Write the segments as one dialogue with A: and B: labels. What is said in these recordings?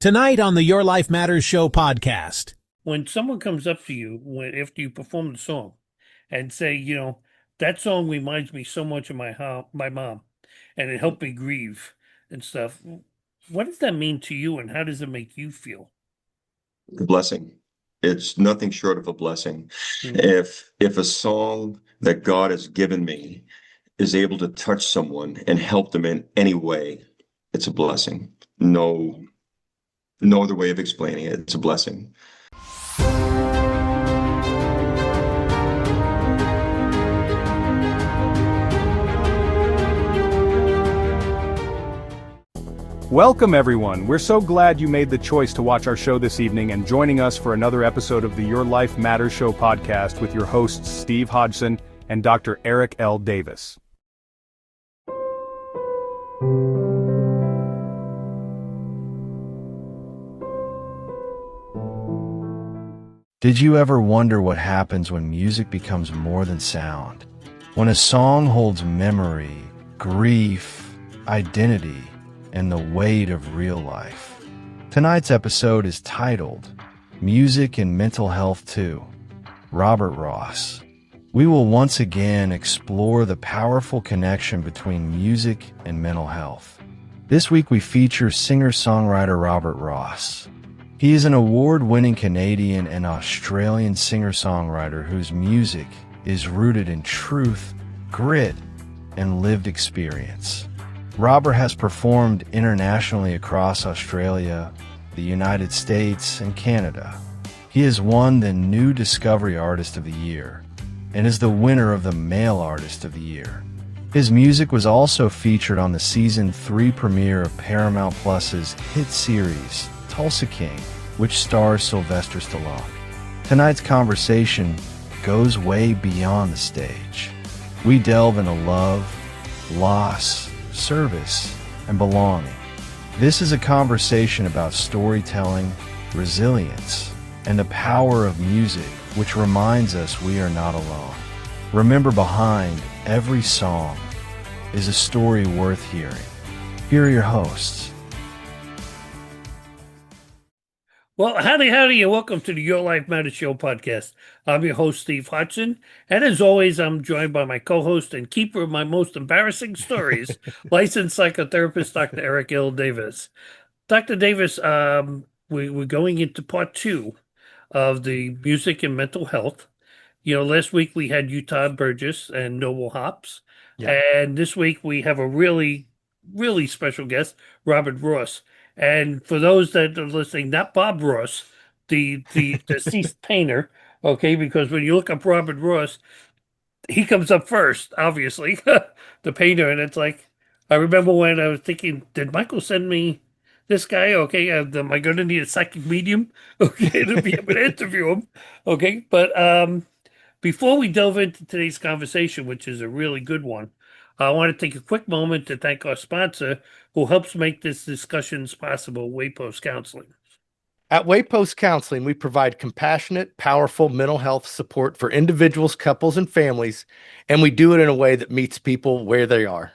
A: Tonight on the Your Life Matters Show podcast.
B: When someone comes up to you after you perform the song and say, that song reminds me so much of my mom, and it helped me grieve and stuff. What does that mean to you, and how does it make you feel?
C: A blessing. It's nothing short of a blessing. If a song that God has given me is able to touch someone and help them in any way, it's a blessing. No other way of explaining it. It's a blessing.
D: Welcome, everyone. We're so glad you made the choice to watch our show this evening and joining us for another episode of the Your Life Matters Show podcast with your hosts Steve Hodgson and Dr. Eric L. Davis.
E: Did you ever wonder what happens when music becomes more than sound? When a song holds memory, grief, identity, and the weight of real life. Tonight's episode is titled, Music and Mental Health 2, Robert Ross. We will once again explore the powerful connection between music and mental health. This week we feature singer-songwriter Robert Ross. He is an award-winning Canadian and Australian singer-songwriter whose music is rooted in truth, grit, and lived experience. Robert has performed internationally across Australia, the United States, and Canada. He has won the New Discovery Artist of the Year and is the winner of the Male Artist of the Year. His music was also featured on the Season 3 premiere of Paramount Plus's hit series, Tulsa King, which stars Sylvester Stallone. Tonight's conversation goes way beyond the stage. We delve into love, loss, service, and belonging. This is a conversation about storytelling, resilience, and the power of music, which reminds us we are not alone. Remember, behind every song is a story worth hearing. Here are your hosts.
B: Well, howdy, and welcome to the Your Life Matters Show podcast. I'm your host, Steve Hodgson, and as always, I'm joined by my co-host and keeper of my most embarrassing stories, licensed psychotherapist, Dr. Eric L. Davis. Dr. Davis, we're going into part 2 of the music and mental health. Last week we had Utah Burgess and Noble Hops, and this week we have a really, really special guest, Robert Ross. And for those that are listening, not Bob Ross, the deceased painter, okay, because when you look up Robert Ross, he comes up first, obviously, the painter. And it's like, I remember when I was thinking, did Michael send me this guy? Okay, am I going to need a psychic medium? Okay, to be able to interview him. Okay, but before we delve into today's conversation, which is a really good one, I want to take a quick moment to thank our sponsor who helps make this discussions possible, Waypost Counseling.
F: At Waypost Counseling, we provide compassionate, powerful mental health support for individuals, couples, and families, and we do it in a way that meets people where they are.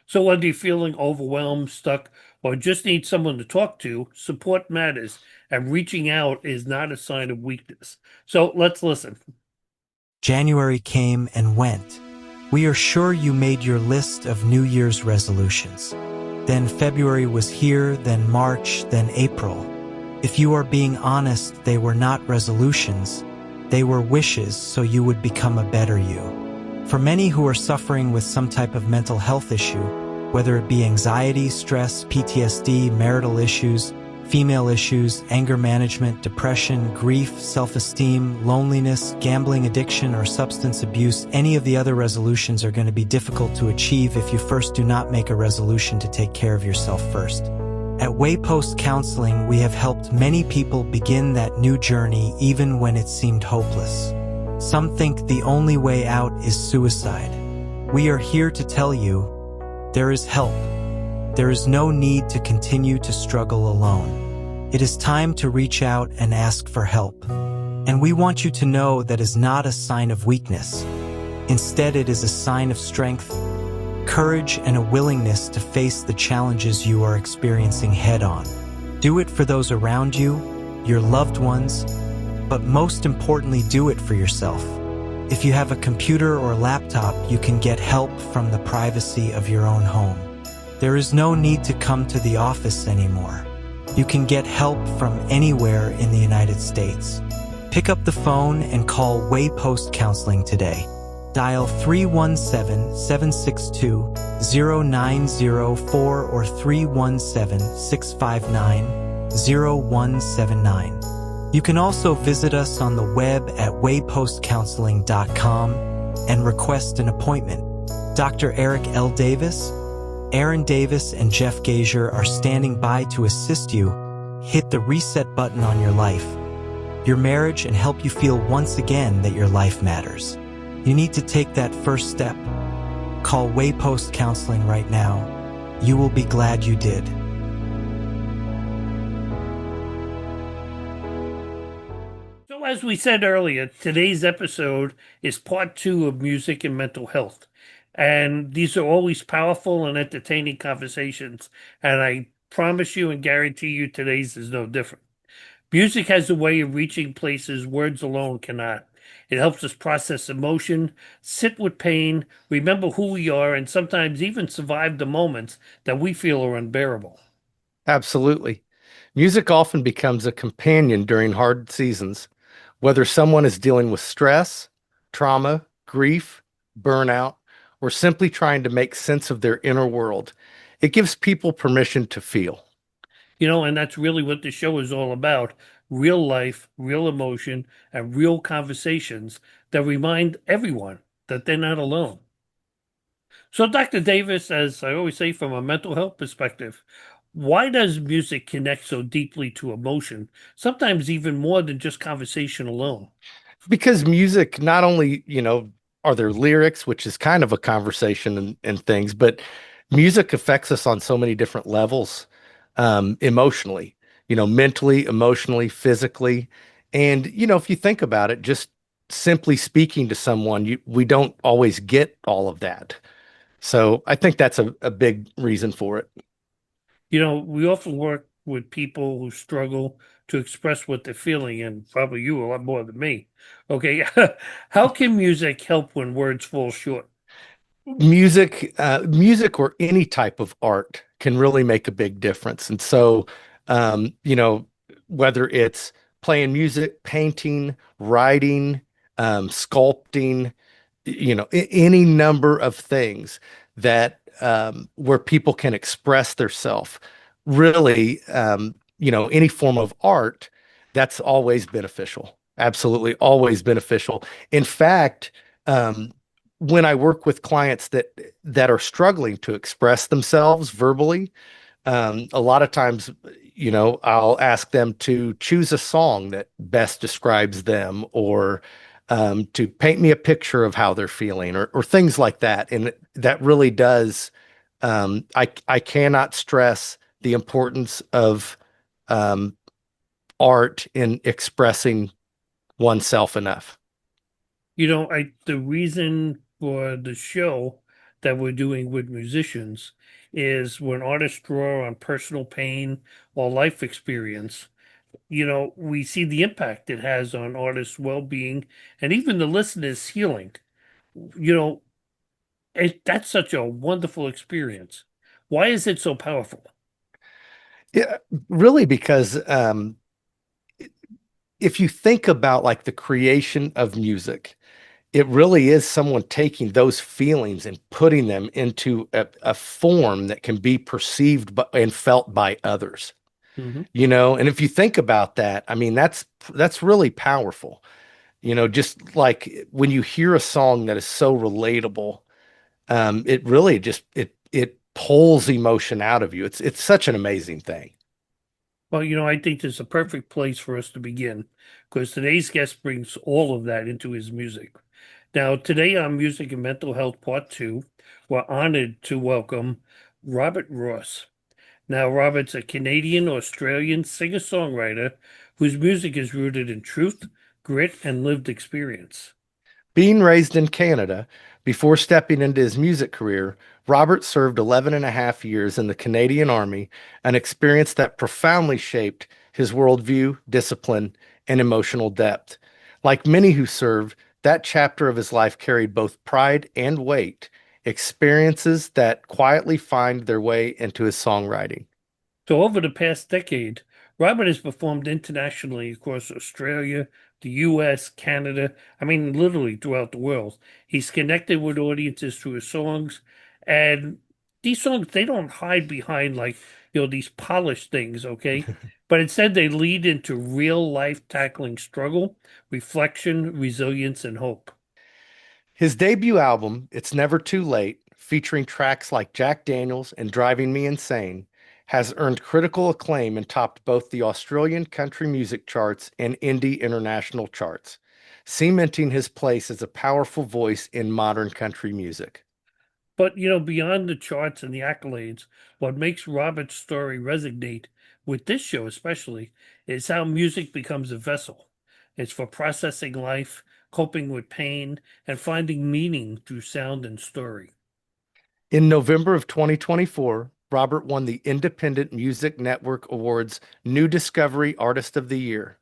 B: So whether you're feeling overwhelmed, stuck, or just need someone to talk to, support matters, and reaching out is not a sign of weakness. So let's listen.
G: January came and went. We are sure you made your list of New Year's resolutions. Then February was here, then March, then April. If you are being honest, they were not resolutions. They were wishes so you would become a better you. For many who are suffering with some type of mental health issue, whether it be anxiety, stress, PTSD, marital issues, female issues, anger management, depression, grief, self-esteem, loneliness, gambling addiction, or substance abuse, any of the other resolutions are going to be difficult to achieve if you first do not make a resolution to take care of yourself first. At Waypost Counseling, we have helped many people begin that new journey even when it seemed hopeless. Some think the only way out is suicide. We are here to tell you, there is help. There is no need to continue to struggle alone. It is time to reach out and ask for help. And we want you to know that is not a sign of weakness. Instead, it is a sign of strength, courage, and a willingness to face the challenges you are experiencing head on. Do it for those around you, your loved ones, but most importantly, do it for yourself. If you have a computer or laptop, you can get help from the privacy of your own home. There is no need to come to the office anymore. You can get help from anywhere in the United States. Pick up the phone and call Waypost Counseling today. Dial 317-762-0904 or 317-659-0179. You can also visit us on the web at waypostcounseling.com and request an appointment. Dr. Eric L. Davis, Aaron Davis, and Jeff Gazier are standing by to assist you hit the reset button on your life, your marriage, and help you feel once again that your life matters. You need to take that first step. Call Waypost Counseling right now. You will be glad you did.
B: So as we said earlier, today's episode is part 2 of music and mental health. And these are always powerful and entertaining conversations. And I promise you and guarantee you today's is no different. Music has a way of reaching places words alone cannot. It helps us process emotion, sit with pain, remember who we are, and sometimes even survive the moments that we feel are unbearable.
F: Absolutely. Music often becomes a companion during hard seasons, whether someone is dealing with stress, trauma, grief, burnout, or simply trying to make sense of their inner world. It gives people permission to feel.
B: And that's really what the show is all about. Real life, real emotion, and real conversations that remind everyone that they're not alone. So, Dr. Davis, as I always say from a mental health perspective, why does music connect so deeply to emotion, sometimes even more than just conversation alone?
F: Because music, not only, are there lyrics, which is kind of a conversation and things, but music affects us on so many different levels, emotionally, mentally, emotionally, physically. And, if you think about it, just simply speaking to someone, we don't always get all of that. So I think that's a big reason for it.
B: We often work with people who struggle to express what they're feeling, and probably you a lot more than me. Okay. How can music help when words fall short?
F: Music or any type of art can really make a big difference. And so, whether it's playing music, painting, writing, sculpting, any number of things that where people can express themselves. Really, any form of art, that's always beneficial. Absolutely, always beneficial. In fact, when I work with clients that are struggling to express themselves verbally, a lot of times, I'll ask them to choose a song that best describes them, or to paint me a picture of how they're feeling, or things like that. And that really does. I cannot stress the importance of art in expressing oneself enough.
B: The reason for the show that we're doing with musicians is when artists draw on personal pain or life experience, we see the impact it has on artists' well-being and even the listeners' healing. That's such a wonderful experience. Why is it so powerful?
F: Yeah, really, because if you think about like the creation of music, it really is someone taking those feelings and putting them into a form that can be perceived and felt by others.
B: Mm-hmm.
F: And if you think about that, I mean, that's really powerful. Just like when you hear a song that is so relatable, it really just it pulls emotion out of you. It's such an amazing thing.
B: Well, I think there's a perfect place for us to begin because today's guest brings all of that into his music. Now, today on Music and Mental Health Part 2, we're honored to welcome Robert Ross. Now, Robert's a Canadian-Australian singer-songwriter whose music is rooted in truth, grit, and lived experience.
F: Being raised in Canada, before stepping into his music career, Robert served 11 and a half years in the Canadian Army, an experience that profoundly shaped his worldview, discipline, and emotional depth. Like many who served, that chapter of his life carried both pride and weight, experiences that quietly find their way into his songwriting.
B: So over the past decade, Robert has performed internationally across Australia, the US, Canada, I mean, literally throughout the world. He's connected with audiences through his songs, and these songs, they don't hide behind like, these polished things, okay? But instead they lead into real life tackling struggle, reflection, resilience, and hope.
F: His debut album, It's Never Too Late, featuring tracks like Jack Daniels and Driving Me Insane, has earned critical acclaim and topped both the Australian country music charts and indie international charts, cementing his place as a powerful voice in modern country music.
B: But, beyond the charts and the accolades, what makes Robert's story resonate with this show especially is how music becomes a vessel. It's for processing life, coping with pain, and finding meaning through sound and story.
F: In November of 2024, Robert won the Independent Music Network Awards New Discovery Artist of the Year.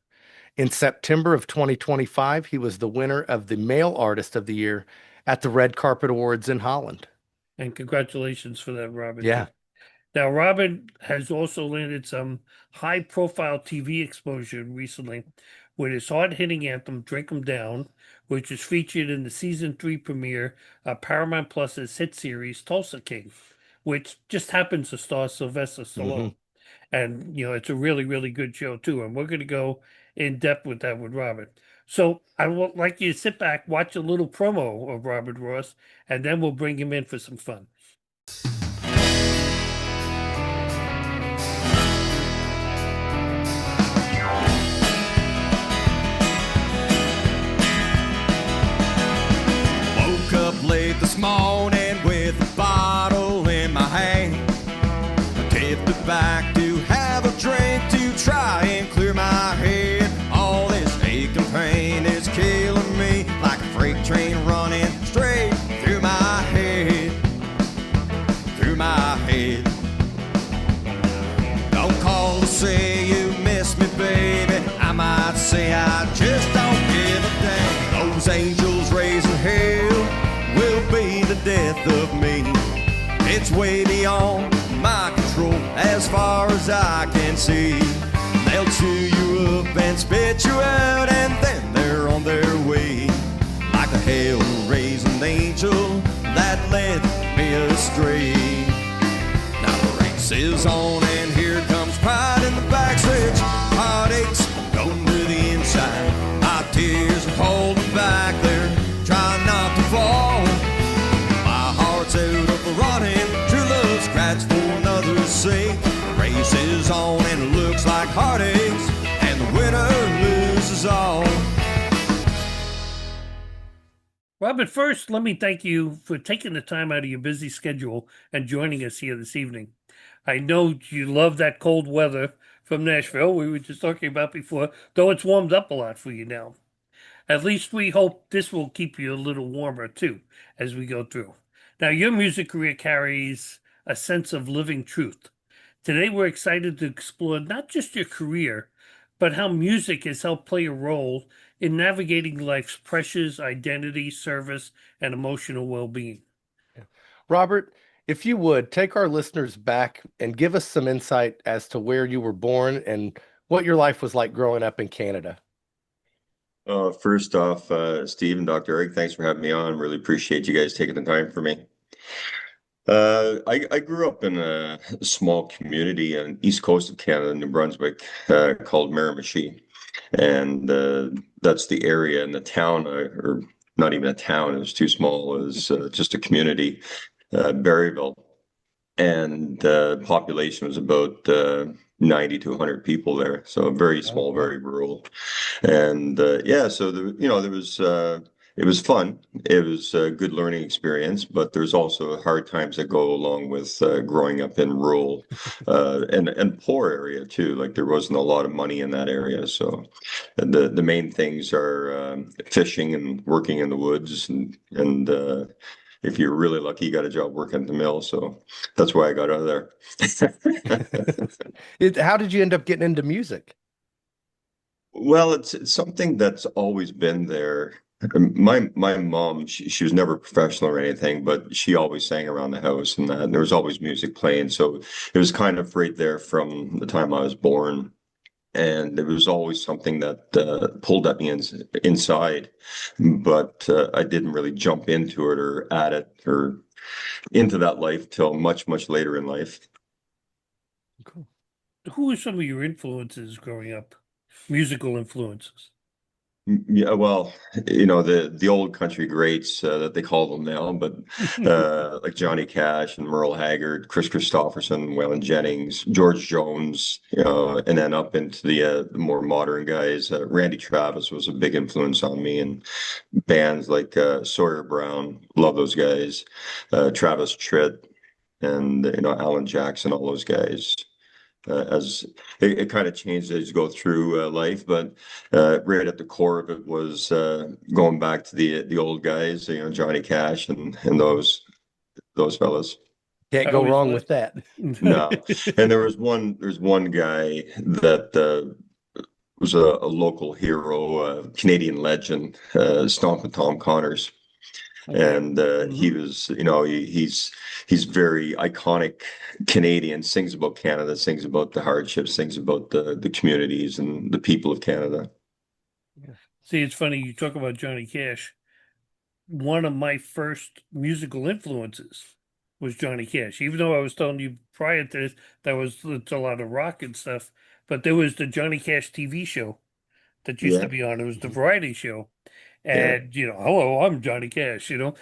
F: In September of 2025, he was the winner of the Male Artist of the Year at the Red Carpet Awards in Holland.
B: And congratulations for that, Robert.
F: Yeah.
B: Now, Robert has also landed some high-profile TV exposure recently with his hard-hitting anthem, Drink 'Em Down, which is featured in the season 3 premiere of Paramount Plus's hit series, Tulsa King, which just happens to star Sylvester Stallone. And, it's a really, really good show, too. And we're going to go in depth with that with Robert. So I would like you to sit back, watch a little promo of Robert Ross, and then we'll bring him in for some fun.
H: Woke up late this morning with a bottle in my hand. I tipped it back to have a drink to try and clear my head. All this ache and pain is killing me like a freight train running straight through my head. Through my head. Don't call to say you miss me, baby. I might say I just don't give a damn. Those angels raising hell will be the death of me. It's way beyond my control as far as I can see. They'll chew you up and spit you out, and then they're on their way. Like a hell-raising angel that led me astray. Now the race is on and here comes pride in the backstretch. Heartaches going to the inside. My tears are holding back there, trying not to fall. My heart's out of the running, true love scratch for another's sake. The race is on and it looks like heartaches, and the winner loses all.
B: Robert, first, let me thank you for taking the time out of your busy schedule and joining us here this evening. I know you love that cold weather from Nashville we were just talking about before, though it's warmed up a lot for you now. At least we hope this will keep you a little warmer too as we go through. Now, your music career carries a sense of living truth. Today, we're excited to explore not just your career, but how music has helped play a role in navigating life's pressures, identity, service, and emotional well-being.
F: Robert, if you would, take our listeners back and give us some insight as to where you were born and what your life was like growing up in Canada.
C: First off, Steve and Dr. Eric, thanks for having me on. Really appreciate you guys taking the time for me. I grew up in a small community on the east coast of Canada, New Brunswick, called Miramichi. And that's the area in the town, or not even a town, it was too small. It was just a community, Berryville. And the population was about 90 to 100 people there. So very small, very rural. And yeah, so there was it was fun. It was a good learning experience, but there's also hard times that go along with growing up in rural and poor area too. Like there wasn't a lot of money in that area, so the main things are fishing and working in the woods, and if you're really lucky, you got a job working at the mill. So that's why I got out of there.
F: How did you end up getting into music?
C: Well, it's something that's always been there. My mom, she was never professional or anything, but she always sang around the house, and that and there was always music playing. So it was kind of right there from the time I was born, and it was always something that pulled at me inside. But I didn't really jump into it or at it or into that life till much later in life.
F: Cool.
B: Who were some of your influences growing up? Musical influences.
C: Yeah, well, the old country greats that they call them now, but like Johnny Cash and Merle Haggard, Chris Christopherson, Waylon Jennings, George Jones, and then up into the more modern guys. Randy Travis was a big influence on me, and bands like Sawyer Brown, love those guys, Travis Tritt, and Alan Jackson, all those guys. As it kind of changed as you go through life, but right at the core of it was going back to the old guys, Johnny Cash and those fellas.
F: Can't go wrong with that.
C: No, and there's one guy that was a local hero, Canadian legend, Stompin' Tom Connors.
B: Okay.
C: And he was, he's very iconic Canadian, sings about Canada, sings about the hardships, sings about the communities and the people of Canada.
B: See, it's funny you talk about Johnny Cash. One of my first musical influences was Johnny Cash. Even though I was telling you prior to this, it's a lot of rock and stuff, but there was the Johnny Cash TV show that used to be on. It was the variety show. And, hello, I'm Johnny Cash, and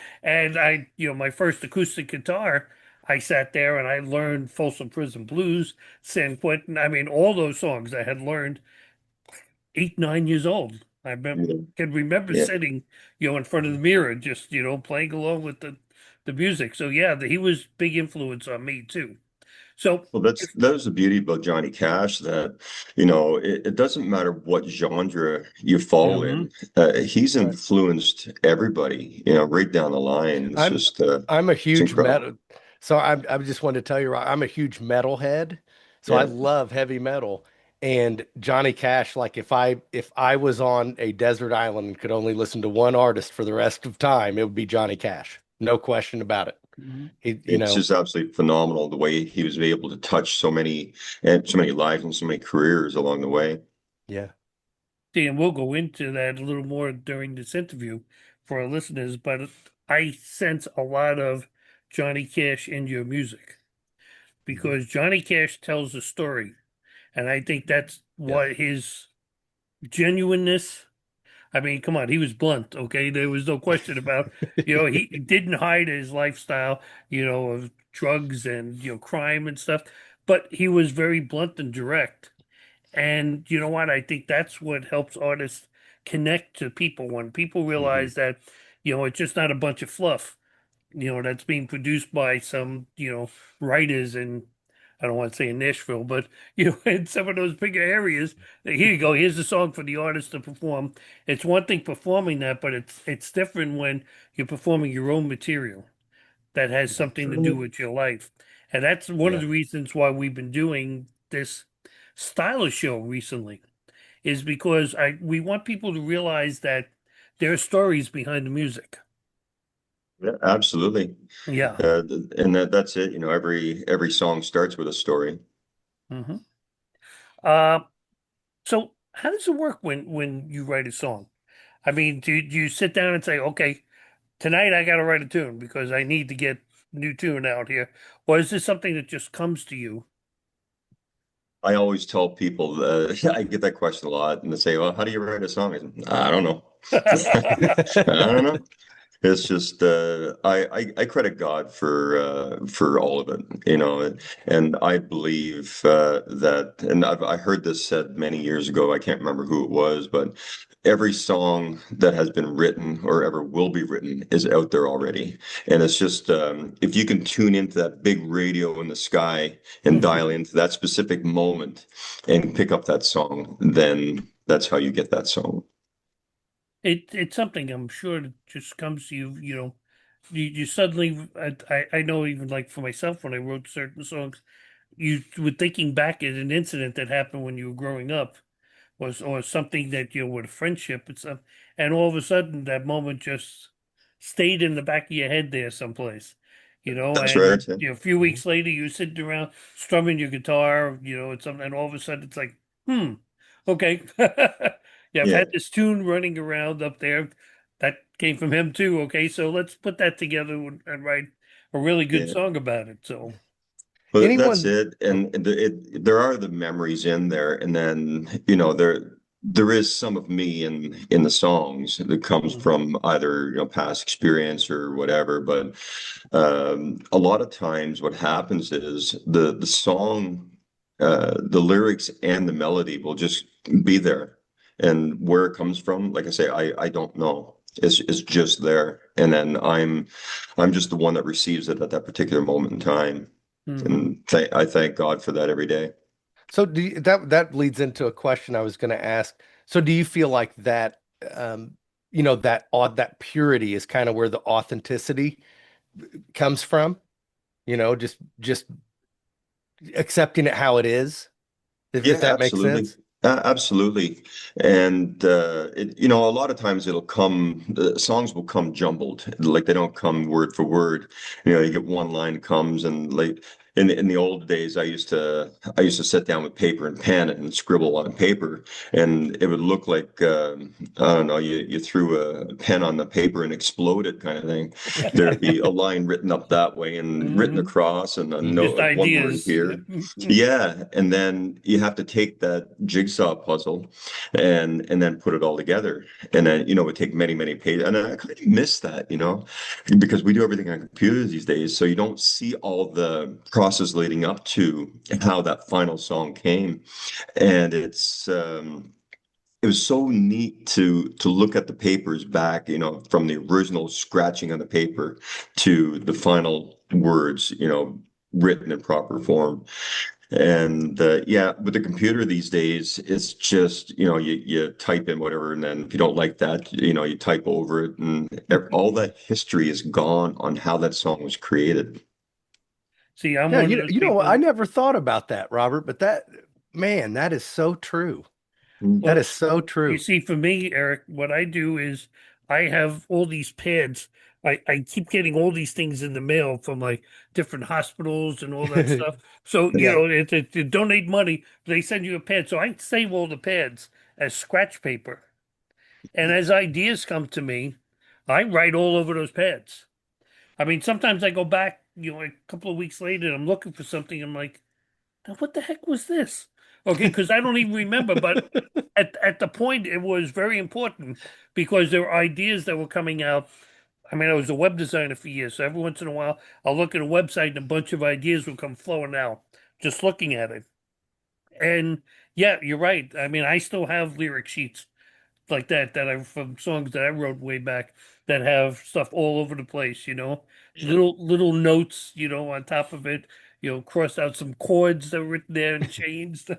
B: my first acoustic guitar, I sat there and I learned Folsom Prison Blues, San Quentin. I mean, all those songs I had learned 8, 9 years old. Can remember
C: Yeah.
B: sitting, in front of the mirror, just, playing along with the music. So yeah, he was big influence on me too. So
C: Well, that was the beauty about Johnny Cash, that it doesn't matter what genre you fall in. He's influenced everybody, right down the line. It's
F: I'm a huge
C: incredible.
F: metal. So I just wanted to tell you, I'm a huge metalhead. So I
C: Yeah.
F: love heavy metal. And Johnny Cash, like if I was on a desert island and could only listen to one artist for the rest of time, it would be Johnny Cash. No question about it.
C: It's just absolutely phenomenal the way he was able to touch so many lives and so many careers along the way.
F: Yeah.
B: See, and we'll go into that a little more during this interview for our listeners, but I sense a lot of Johnny Cash in your music because Johnny Cash tells a story. And I think that's what his genuineness. I mean, come on, he was blunt, okay? There was no question about, he didn't hide his lifestyle, of drugs and, crime and stuff, but he was very blunt and direct. And you know what? I think that's what helps artists connect to people when people realize that, it's just not a bunch of fluff, that's being produced by some, writers in, I don't want to say in Nashville, but in some of those bigger areas. Here you go. Here's the song for the artist to perform. It's one thing performing that, but it's different when you're performing your own material that has something to do with your life. And that's one of the reasons why we've been doing this style show recently, is because we want people to realize that there are stories behind the music.
C: Yeah, absolutely.
B: Yeah.
C: And that's it. Every song starts with a story.
B: Mm-hmm. So how does it work when you write a song? I mean, do you sit down and say, okay, tonight I got to write a tune because I need to get new tune out here? Or is this something that just comes to you?
C: I always tell people that I get that question a lot, and they say, "Well, how do you write a song?" I don't know. I don't know. It's just I credit God for all of it, and I believe that, and I heard this said many years ago. I can't remember who it was, but every song that has been written or ever will be written is out there already. And it's just if you can tune into that big radio in the sky and dial into that specific moment and pick up that song, then that's how you get that song.
B: It's something I'm sure that just comes to you, you suddenly, I know even like for myself when I wrote certain songs, you were thinking back at an incident that happened when you were growing up, was or something that with a friendship and stuff, and all of a sudden that moment just stayed in the back of your head there someplace,
C: That's
B: and
C: right. Yeah.
B: a few weeks later you're sitting around strumming your guitar, it's something, and all of a sudden it's like, okay, yeah, I've
C: Yeah.
B: had this tune running around up there that came from him too. Okay, so let's put that together and write a really good
C: Yeah.
B: song about it. So,
C: Well, that's
F: Anyone?
C: it. And there are the memories in there, and then there is some of me in the songs that comes
B: mhm,
C: from either past experience or whatever. But a lot of times, what happens is the song, the lyrics and the melody will just be there, and where it comes from, like I say, I don't know. It's just there, and then I'm just the one that receives it at that particular moment in time.
B: mhm.
C: And I thank God for that every day.
F: So that leads into a question I was going to ask. So do you feel like that, that purity is kind of where the authenticity comes from? Just accepting it how it is, if
C: Yeah,
F: that makes
C: absolutely.
F: sense.
C: Absolutely. And a lot of times it'll come, the songs will come jumbled. Like they don't come word for word. You get one line comes, and like in the old days I used to sit down with paper and pen and scribble on paper, and it would look like I don't know, you threw a pen on the paper and exploded kind of thing. There'd be a line written up that way and written
B: Mhm.
C: across, and a
B: Just
C: note, one word
B: ideas.
C: here. Yeah, and then you have to take that jigsaw puzzle and then put it all together. And then, it would take many, many pages. And I kind of miss that, because we do everything on computers these days. So you don't see all the process leading up to how that final song came. And it was so neat to look at the papers back, from the original scratching on the paper to the final words, written in proper form. And yeah, with the computer these days, it's just, you type in whatever, and then if you don't like that, you type over it, and all that history is gone on how that song was created.
B: See, I'm
F: Yeah,
B: one of those
F: I
B: people.
F: never thought about that, Robert, but man, that is so true.
C: Mm.
F: That
B: Well,
F: is so
B: you
F: true.
B: see, for me, Eric, what I do is I have all these pads. I keep getting all these things in the mail from like different hospitals and all that stuff. So,
F: Yeah.
B: to donate money, they send you a pad. So I save all the pads as scratch paper. And as ideas come to me, I write all over those pads. I mean, sometimes I go back, a couple of weeks later, and I'm looking for something. I'm like, now, what the heck was this? Okay, because I don't even remember. But at the point, it was very important because there were ideas that were coming out. I mean, I was a web designer for years, so every once in a while, I'll look at a website and a bunch of ideas will come flowing out just looking at it. And yeah, you're right. I mean, I still have lyric sheets like that I from songs that I wrote way back that have stuff all over the place, little notes, on top of it, crossed out some chords that were written there and changed.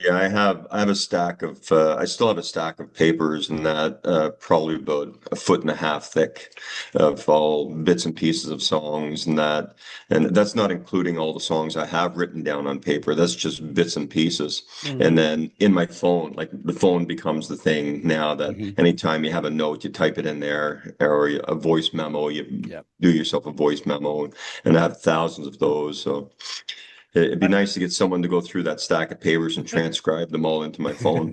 C: Yeah, I have a stack of I still have a stack of papers, and that probably about a foot and a half thick, of all bits and pieces of songs, and that's not including all the songs I have written down on paper. That's just bits and pieces. And
B: Hmm.
C: then in my phone, like the phone becomes the thing now, that
F: Hmm.
C: anytime you have a note, you type it in there, or a voice memo, you
F: Yep.
C: do yourself a voice memo, and I have thousands of those. So it'd be nice to get someone to go through that stack of papers and transcribe them all into my phone.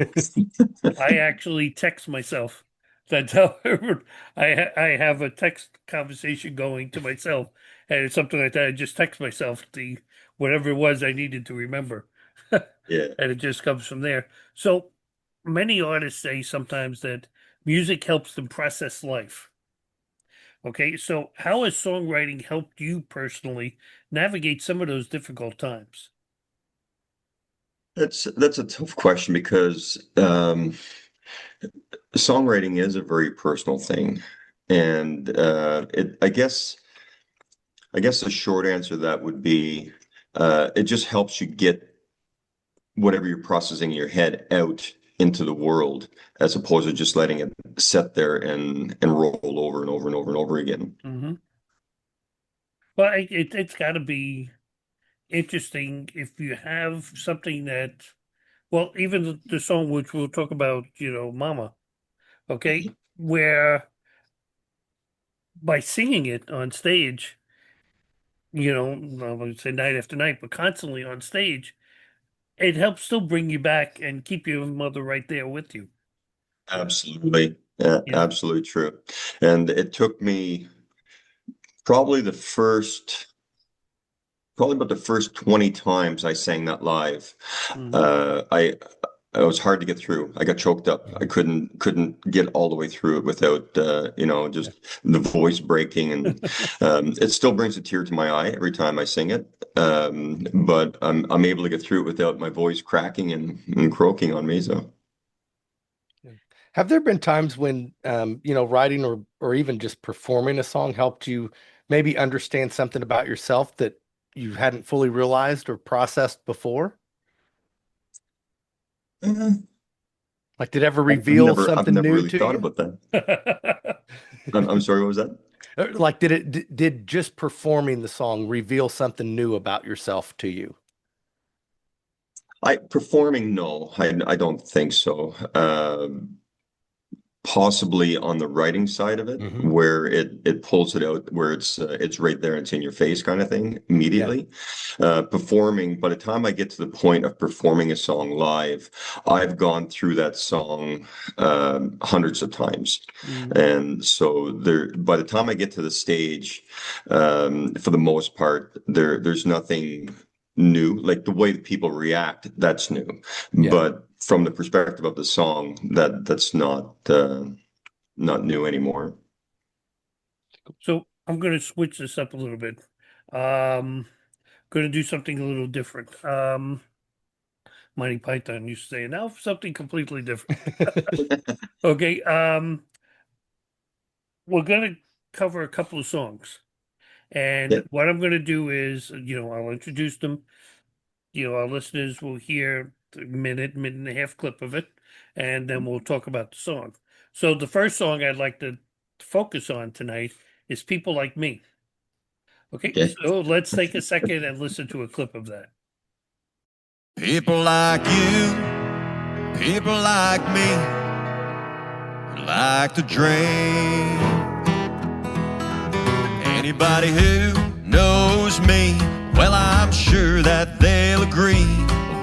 B: I actually text myself. That's I have a text conversation going to myself, and it's something like that. I just text myself the whatever it was I needed to remember, and
C: Yeah.
B: it just comes from there. So many artists say sometimes that music helps them process life. Okay, so how has songwriting helped you personally navigate some of those difficult times?
C: That's a tough question because songwriting is a very personal thing, and I guess the short answer to that would be it just helps you get whatever you're processing in your head out into the world, as opposed to just letting it sit there and roll over and over and over and over again.
B: Mm-hmm. Well, it's got to be interesting if you have something that, well, even the song which we'll talk about, Mama, okay, where by singing it on stage, I would say night after night, but constantly on stage, it helps still bring you back and keep your mother right there with you.
C: Absolutely. Yeah,
B: Yeah.
C: absolutely true. And it took me probably the first probably about the first 20 times I sang that live.
B: Mhm.
C: It was hard to get through. I got choked up. I couldn't get all the way through it without just the voice breaking, and it still brings a tear to my eye every time I sing it. But I'm able to get through it without my voice cracking and croaking on me. So
F: Have there been times when, writing or even just performing a song helped you maybe understand something about yourself that you hadn't fully realized or processed before?
C: uh,
F: Like, did it ever
C: I've
F: reveal
C: never I've
F: something
C: never
F: new
C: really
F: to
C: thought
F: you?
C: about that. I'm sorry, what was that?
F: Like, did just performing the song reveal something new about yourself to you?
C: I performing, no, I don't think so. Possibly on the writing side of it,
F: Mhm.
C: where it pulls it out, where it's right there, it's in your face kind of thing immediately. Performing, by the time I get to the point of performing a song live, I've gone through that song hundreds of times.
B: Mhm.
C: And so by the time I get to the stage, for the most part, there's nothing new. Like the way that people react, that's new.
F: Yeah.
C: But from the perspective of the song, that's not new anymore.
B: So I'm going to switch this up a little bit. Um, going to do something a little different. Monty Python used to say, now for something completely different. Okay. We're going to cover a couple of songs. And
C: Yeah.
B: what I'm going to do is, I'll introduce them. Our listeners will hear a minute and a half clip of it, and then we'll talk about the song. So the first song I'd like to focus on tonight is People Like Me. Okay,
C: Okay.
B: so let's take a second and listen to a clip of that.
H: People like you, people like me, like to drink. Anybody who knows me, well, I'm sure that they'll agree.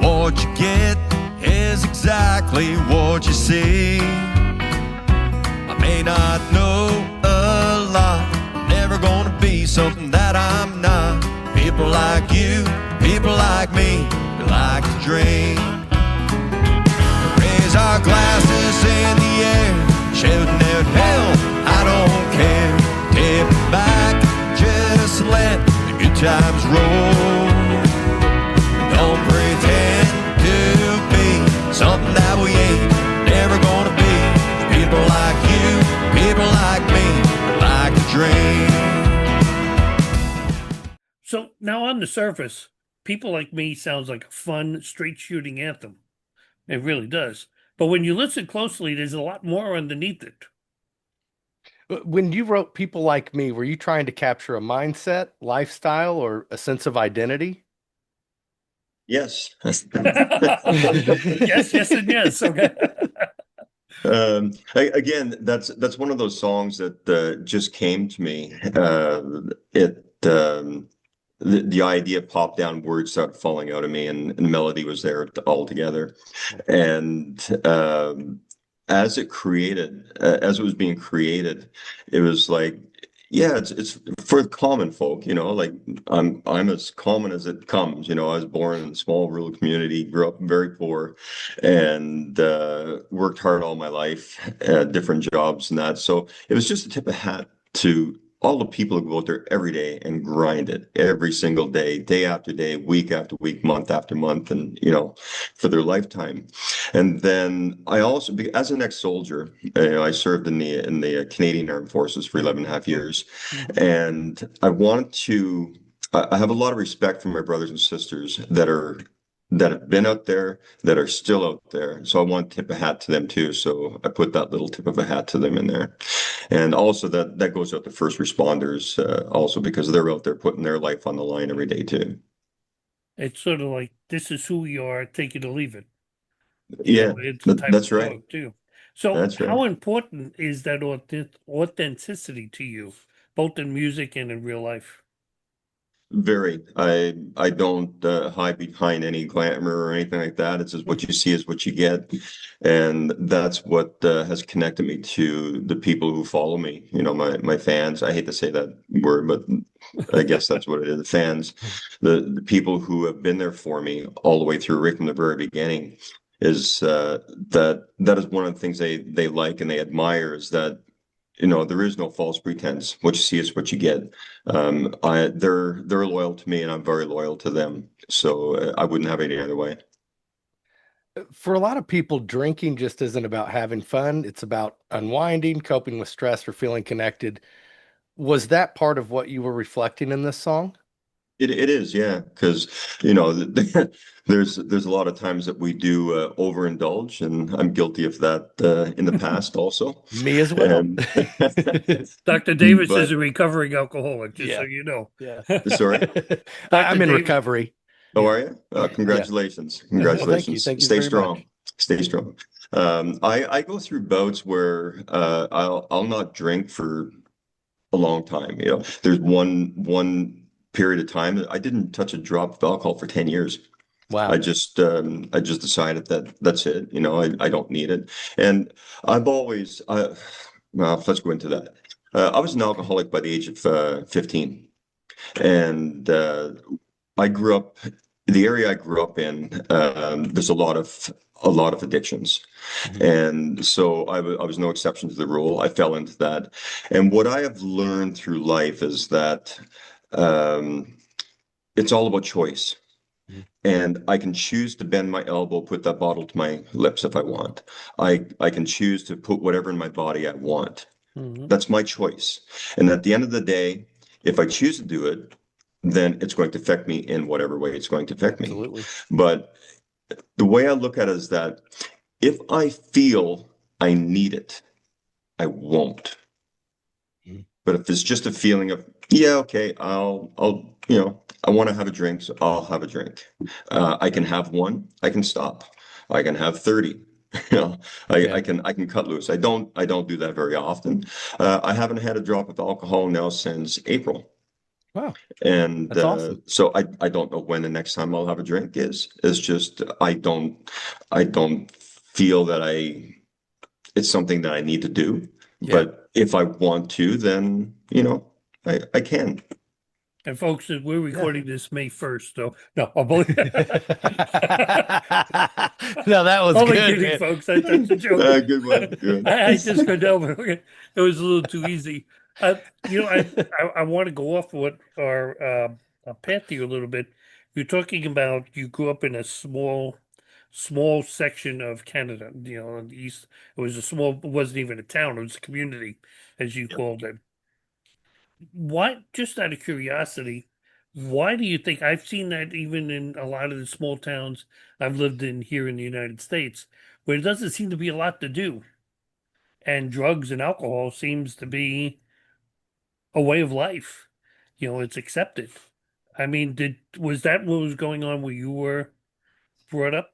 H: What you get is exactly what you see. I may not know a lot, never gonna be something that I'm not. People like you, people like me, we like to drink. Raise our glasses in the air, shouting out hell, I don't care. Tip it back, just let the good times roll. Don't pretend to be something that we ain't never gonna be. People like you, people like me, like to drink.
B: So now on the surface, People Like Me sounds like a fun, straight shooting anthem. It really does. But when you listen closely, there's a lot more underneath it.
F: When you wrote People Like Me, were you trying to capture a mindset, lifestyle, or a sense of identity?
C: Yes.
B: Yes, yes, and yes. Okay.
C: Again, that's one of those songs that just came to me. It the idea popped down, words started falling out of me, and melody was there all together. And as it was being created, it was like, yeah, it's for common folk, like I'm as common as it comes. I was born in a small rural community, grew up very poor, and worked hard all my life at different jobs and that. So it was just a tip of hat to all the people who go out there every day and grind it every single day after day, week after week, month after month, and for their lifetime. And then I also, as an ex-soldier, I served in the Canadian Armed Forces for 11 and a half years, and I have a lot of respect for my brothers and sisters that have been out there, that are still out there. So I want to tip a hat to them too. So I put that little tip of a hat to them in there. And also that goes out to first responders, also because they're out there putting their life on the line every day too.
B: It's sort of like, this is who you are, take it or leave it.
C: Yeah,
B: It's a type
C: that's
B: of
C: right.
B: joke too. So
C: That's right.
B: how important is that authenticity to you, both in music and in real life?
C: Very. I don't hide behind any glamour or anything like that. It's just what you see is what you get, and that's what has connected me to the people who follow me. My fans. I hate to say that word, but I guess that's what it is. The fans, the people who have been there for me all the way through, right from the very beginning, is that is one of the things they like and they admire, is that there is no false pretense. What you see is what you get. They're loyal to me, and I'm very loyal to them. So I wouldn't have it any other way.
F: For a lot of people, drinking just isn't about having fun. It's about unwinding, coping with stress, or feeling connected. Was that part of what you were reflecting in this song?
C: It is, yeah, because there's a lot of times that we do overindulge, and I'm guilty of that in the past also.
F: Me as well.
B: Dr. Davis
C: But-
B: is a recovering alcoholic, just so
F: Yeah.
B: you know.
F: Yeah.
C: Sorry?
F: I'm in
B: Davis-
F: recovery.
C: Oh, are you? Congratulations.
F: Well,
C: Congratulations.
F: thank you
C: Stay
F: very
C: strong.
F: much.
C: Stay strong. I go through bouts where I'll not drink for a long time. There's one period of time that I didn't touch a drop of alcohol for 10 years.
F: Wow.
C: I just decided that that's it. I don't need it. And I've always well, let's go into that. I was an alcoholic by the age of 15, and I grew up. The area I grew up in, there's a lot of addictions, and so I was no exception to the rule. I fell into that, and what I have learned through life is that it's all about choice. And I can choose to bend my elbow, put that bottle to my lips if I want. I can choose to put whatever in my body I want. That's my choice. And at the end of the day, if I choose to do it, then it's going to affect me in whatever way it's going to affect
F: Absolutely.
C: me. But the way I look at it is that if I feel I need it, I won't. But if it's just a feeling of, yeah, okay, I'll I want to have a drink, so I'll have a drink. I can have one, I can stop. I can have 30. I can cut loose. I don't do that very often. I haven't had a drop of alcohol now since April.
F: Wow.
C: And
F: That's awesome.
C: so I don't know when the next time I'll have a drink is. It's just I don't feel that it's something that I need to do.
F: Yeah.
C: But if I want to, then I can.
B: And folks, we're recording this May 1st, so no, I'm only,
F: No, that was
B: only
F: good,
B: kidding,
F: man.
B: folks. That's a joke.
C: Good one. Good.
B: I just couldn't help it. It was a little too easy. I want to go off what our path here a little bit. You're talking about you grew up in a small section of Canada. On the east, it wasn't even a town; it was a community, as you called it. What? Just out of curiosity, why do you think I've seen that even in a lot of the small towns I've lived in here in the United States, where it doesn't seem to be a lot to do, and drugs and alcohol seems to be a way of life. It's accepted. I mean, was that what was going on where you were brought up?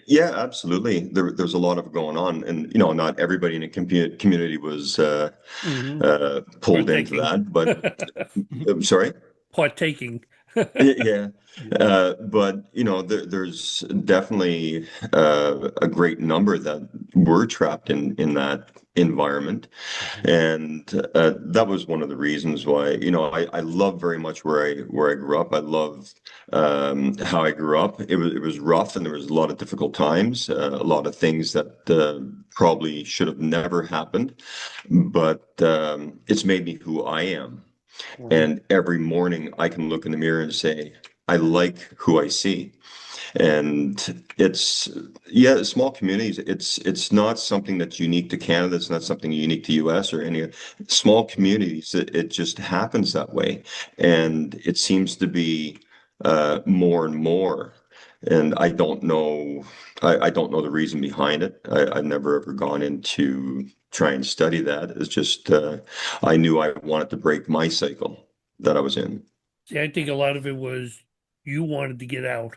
C: Yeah, absolutely. There's a lot of going on, and not everybody in a community was pulled into that. But I'm sorry.
B: Partaking.
C: Yeah, but there's definitely a great number that were trapped in that environment. And that was one of the reasons why, I love very much where I grew up. I love how I grew up. It was rough, and there was a lot of difficult times, a lot of things that probably should have never happened, but it's made me who I am. And every morning I can look in the mirror and say, I like who I see. And it's, yeah, small communities. It's not something that's unique to Canada. It's not something unique to US or any small communities. It just happens that way, and it seems to be more and more. And I don't know. I don't know the reason behind it. I've never ever gone into try and study that. It's just I knew I wanted to break my cycle that I was in.
B: See, I think a lot of it was you wanted to get out.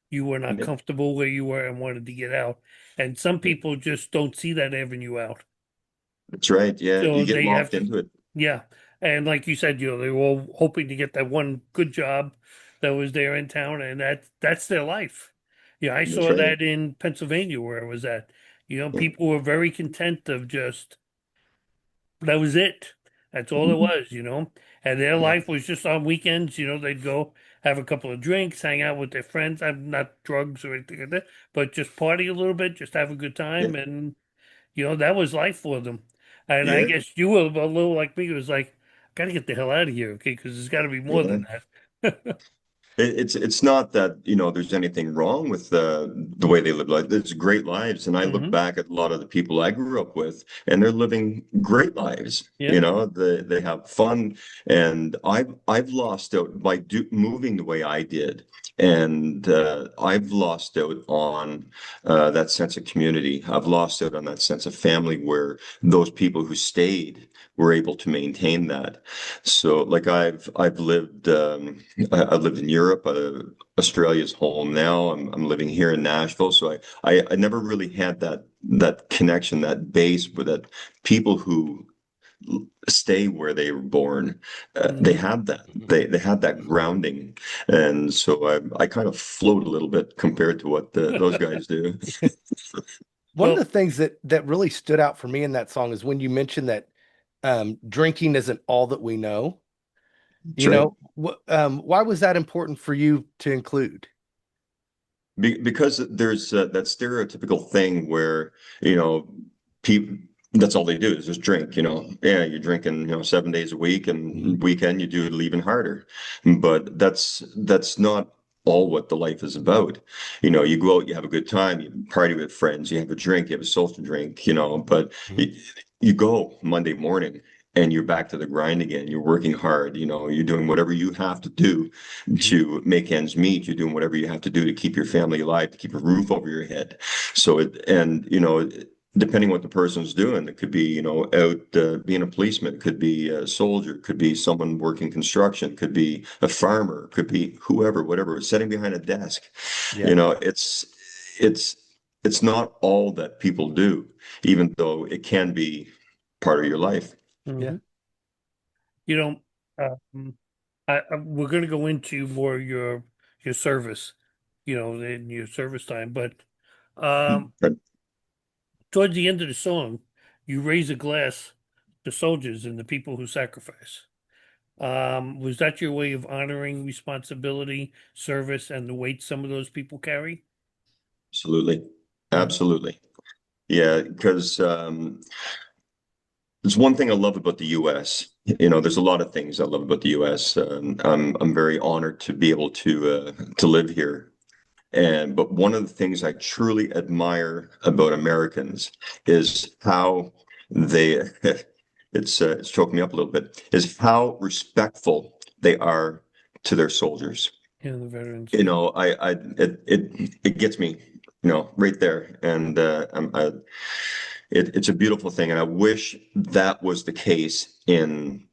B: You were not
C: Yeah.
B: comfortable where you were and wanted to get out. And some people just don't see that avenue out.
C: That's right. Yeah,
B: So
C: you get
B: they have
C: locked
B: to,
C: into it.
B: yeah. And like you said, they were all hoping to get that one good job that was there in town, and that's their life. Yeah, I
C: That's
B: saw
C: right.
B: that in Pennsylvania where I was at. People were very content of just that was it. That's all it was. And their life was just on weekends, they'd go have a couple of drinks, hang out with their friends. I'm not drugs or anything like that, but just party a little bit, just have a good
C: Yeah.
B: time. And, that was life for them. And I
C: Yeah.
B: guess you were a little like me. It was like, gotta get the hell out of here, okay? Because there's got to be more
C: Yeah.
B: than that.
C: It's not that, there's anything wrong with the way they live life. It's great lives. And I look
B: Hmm.
C: back at a lot of the people I grew up with, and they're living great lives.
B: Yeah.
C: They have fun. And I've lost out by moving the way I did. And I've lost out on that sense of community. I've lost out on that sense of family where those people who stayed were able to maintain that. So like I've lived I've lived in Europe. Australia's home now. I'm living here in Nashville. So I never really had that connection, that base with that people who stay where they were born. They
B: Hmm.
C: had that. They had that grounding, and so I kind of float a little bit compared to what those guys do.
F: One of
B: Well,
F: the things that really stood out for me in that song is when you mentioned that drinking isn't all that we know.
C: That's right.
F: Why was that important for you to include?
C: Because there's that stereotypical thing where, people, that's all they do is just drink, Yeah, you're drinking, 7 days a week, and weekend you do it even harder. But that's not all what the life is about. You go out, you have a good time, you party with friends, you have a drink, you have a social drink, but you go Monday morning and you're back to the grind again. You're working hard, you're doing whatever you have to do to make ends meet. You're doing whatever you have to do to keep your family alive, to keep a roof over your head. So depending what the person's doing, it could be, out being a policeman, it could be a soldier, it could be someone working construction, it could be a farmer, it could be whoever, whatever, sitting behind a desk.
F: Yeah.
C: It's not all that people do, even though it can be part of your life.
F: Yeah.
B: mhm. You know, um, we're going to go into more your service, in your service time, but um,
C: But
B: towards the end of the song, you raise a glass to soldiers and the people who sacrifice. Was that your way of honoring responsibility, service, and the weight some of those people carry?
C: absolutely.
B: Mhm.
C: Absolutely. Yeah, because there's one thing I love about the US. There's a lot of things I love about the US. I'm very honored to be able to live here. But one of the things I truly admire about Americans is how they it's choking me up a little bit, is how respectful they are to their soldiers.
B: Yeah, the veterans.
C: It gets me, right there. And it's a beautiful thing. And I wish that was the case in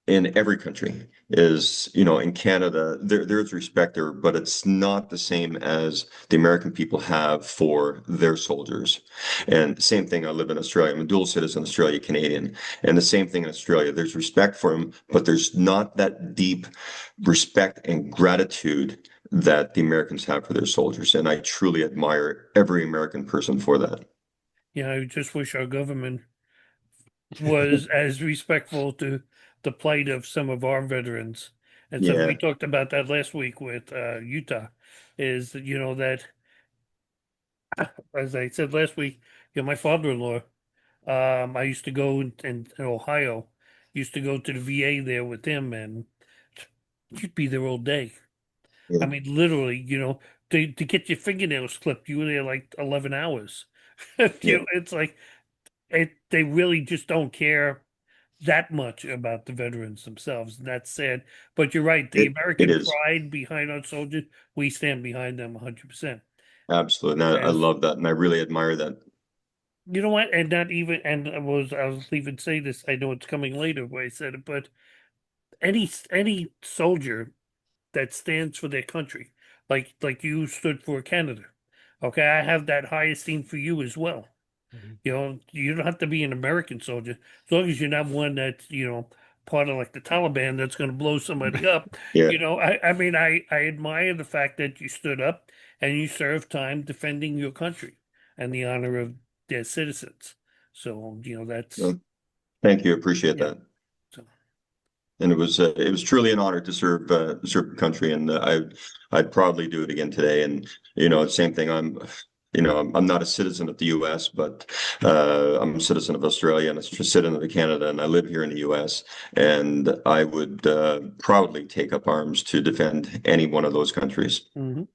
C: every country. Is, in Canada, there's respect there, but it's not the same as the American people have for their soldiers. And same thing, I live in Australia. I'm a dual citizen, Australia, Canadian. And the same thing in Australia. There's respect for them, but there's not that deep respect and gratitude that the Americans have for their soldiers. And I truly admire every American person for that.
B: Yeah, I just wish our government was as respectful to the plight of some of our veterans. And so we
C: Yeah,
B: talked about that last week with Utah, is that, that, as I said last week, my father-in-law, I used to go in Ohio, used to go to the VA there with him, and you'd be there all day.
C: yeah,
B: I mean, literally, to get your fingernails clipped, you were there like 11 hours.
C: yeah.
B: It's like they really just don't care that much about the veterans themselves. And that's sad. But you're right, the
C: It
B: American
C: is
B: pride behind our soldiers, we stand behind them 100%.
C: absolutely. And I
B: As
C: love that, and I really admire that.
B: you know what, and not even, and I was even say this. I know it's coming later where I said it, but any soldier that stands for their country, like you stood for Canada. Okay, I have that high esteem for you as well.
F: Mhm.
B: You don't have to be an American soldier as long as you're not one that's, part of like the Taliban that's going to blow somebody up.
C: Yeah,
B: I mean, I admire the fact that you stood up and you served time defending your country and the honor of their citizens. So, that's,
C: well, thank you. Appreciate
B: yeah.
C: that.
B: So,
C: And it was truly an honor to serve the country, and I'd proudly do it again today. And same thing. I'm not a citizen of the U.S., but I'm a citizen of Australia and a citizen of Canada, and I live here in the U.S. And I would proudly take up arms to defend any one of those countries.
B: mhm.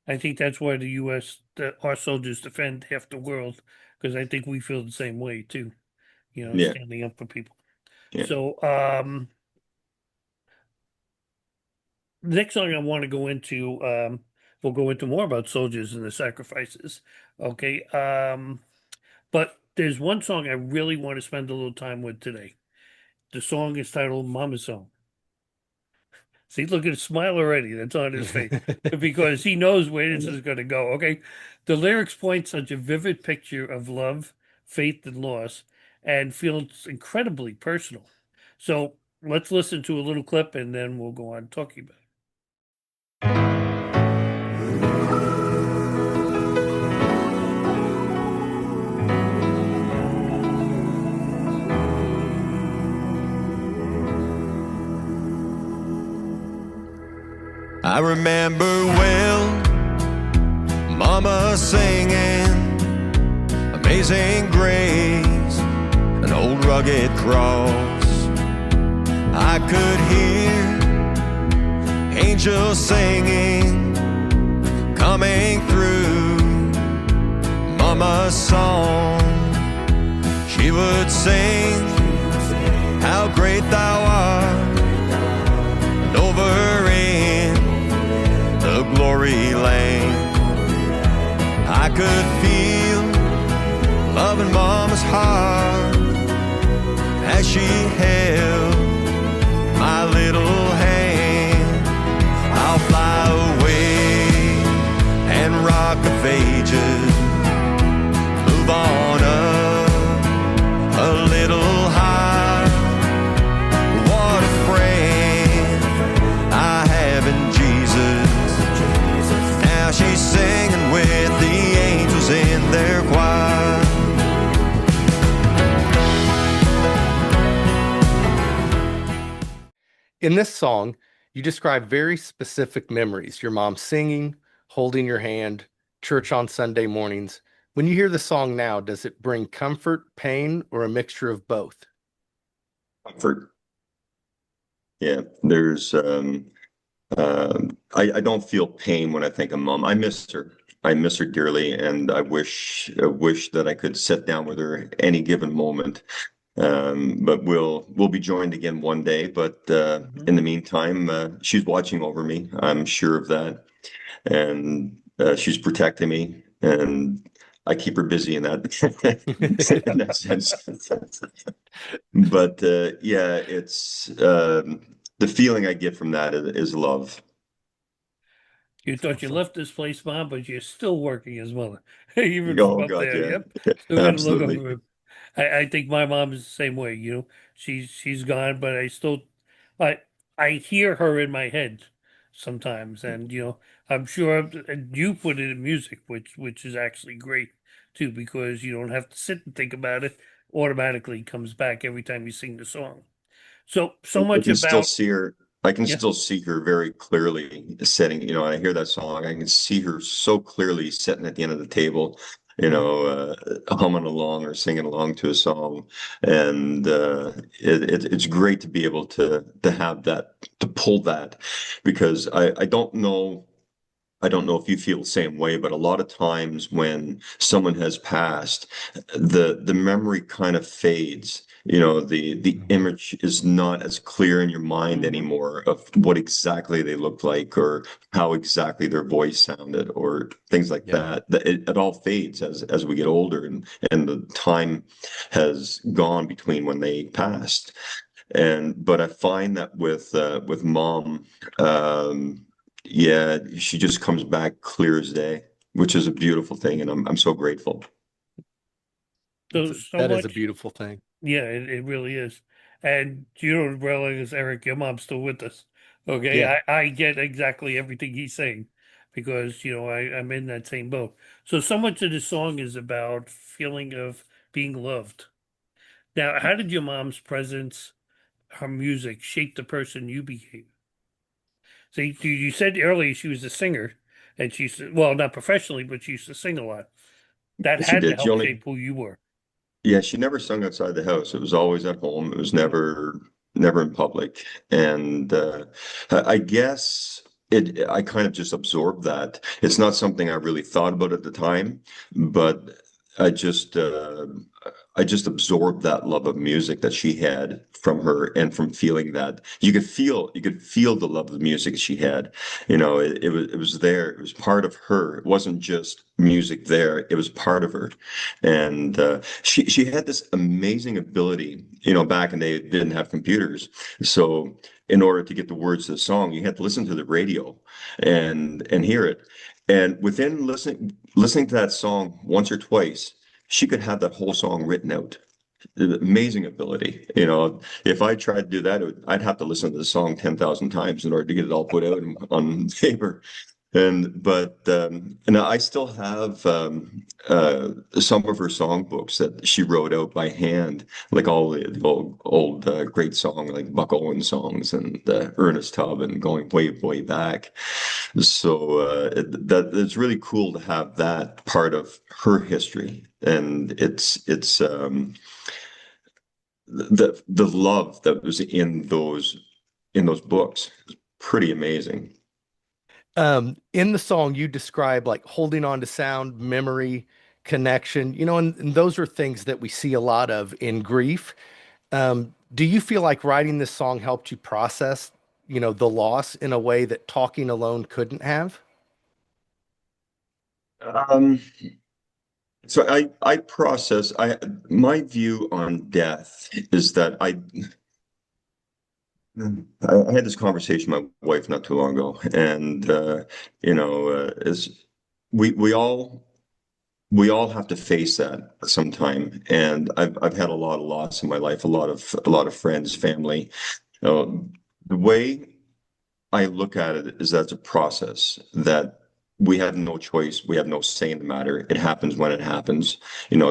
B: I think that's why the U.S., our soldiers defend half the world, because I think we feel the same way too,
C: Yeah,
B: standing up for people.
C: yeah.
B: So, the next song I want to go into, we'll go into more about soldiers and the sacrifices. Okay. But there's one song I really want to spend a little time with today. The song is titled Mama Song. See, look at the smile already that's on his face because he knows where this is going to go. Okay. The lyrics point such a vivid picture of love, faith, and loss, and feels incredibly personal. So let's listen to a little clip and then we'll go on talking about it.
H: I remember well, Mama singing Amazing Grace, an old rugged cross. I could hear angels singing, coming through Mama's song. She would sing, how great thou art, and over in the glory land. I could feel love in Mama's heart as she held my little hand. I'll fly away and rock of ages, move on up a little high. What a friend I have in Jesus. Now she's singing with the angels in their choir.
F: In this song, you describe very specific memories. Your mom singing, holding your hand, church on Sunday mornings. When you hear the song now, does it bring comfort, pain, or a mixture of both?
C: Comfort. Yeah, I don't feel pain when I think of Mom. I miss her. I miss her dearly, and I wish that I could sit down with her any given moment. But we'll be joined again one day. But in the meantime, she's watching over me. I'm sure of that, and she's protecting me, and I keep her busy in that in that sense. But yeah, it's the feeling I get from that is love.
B: You thought you left this place, Mom, but you're still working as mother, even from
C: Oh
B: up
C: God,
B: there.
C: yeah,
B: Yep, still got to look
C: absolutely.
B: over him. I think my mom is the same way. She's gone, but I I hear her in my head sometimes, and I'm sure and you put it in music, which is actually great too, because you don't have to sit and think about it. automatically comes back every time you sing the song. So
C: I
B: much
C: can still
B: about,
C: see her. I can
B: yeah.
C: still see her very clearly sitting, I hear that song. I can see her so clearly sitting at the end of the table, humming along or singing along to a song. And it's great to be able to have that, to pull that, because I don't know if you feel the same way, but a lot of times when someone has passed, the memory kind of fades. The image is not as clear in your mind anymore of what exactly they looked like or how exactly their voice sounded or things like
F: Yeah.
C: that. It all fades as we get older and the time has gone between when they passed. But I find that with mom, yeah, she just comes back clear as day, which is a beautiful thing, and I'm so grateful.
B: So
F: That is a
B: much.
F: beautiful thing.
B: Yeah, it really is. And you don't realize, Eric, your mom's still with us. Okay.
F: Yeah.
B: I get exactly everything he's saying because, I'm in that same boat. So much of the song is about feeling of being loved. Now, how did your mom's presence, her music, shape the person you became? So you said earlier she was a singer and she used to, well, not professionally, but she used to sing a lot. That
C: She
B: had to
C: did.
B: help shape who you were.
C: Yeah, she never sung outside the house. It was always at home. It was never in public. And I guess I kind of just absorbed that. It's not something I really thought about at the time, but I just uh, I just absorbed that love of music that she had from her and from feeling that you could feel the love of the music she had. It was there. It was part of her. It wasn't just music there. It was part of her. And she had this amazing ability. Back in the day, they didn't have computers. So in order to get the words to the song, you had to listen to the radio and hear it. And within listening to that song once or twice, she could have that whole song written out. Amazing ability. If I tried to do that, I'd have to listen to the song 10,000 times in order to get it all put out on paper. And I still have some of her songbooks that she wrote out by hand, like all the old great songs, like Buck Owens songs and Ernest Tubb, and going way way back. So it's really cool to have that part of her history, and it's the love that was in those books is pretty amazing.
F: In the song, you describe like holding on to sound, memory, connection, and those are things that we see a lot of in grief. Do you feel like writing this song helped you process, the loss in a way that talking alone couldn't have?
C: Um, so I process my view on death is that I had this conversation with my wife not too long ago, and is we all have to face that sometime. And I've had a lot of loss in my life, a lot of friends, family. Uh, the way I look at it is that it's a process that we have no choice. We have no say in the matter. It happens when it happens.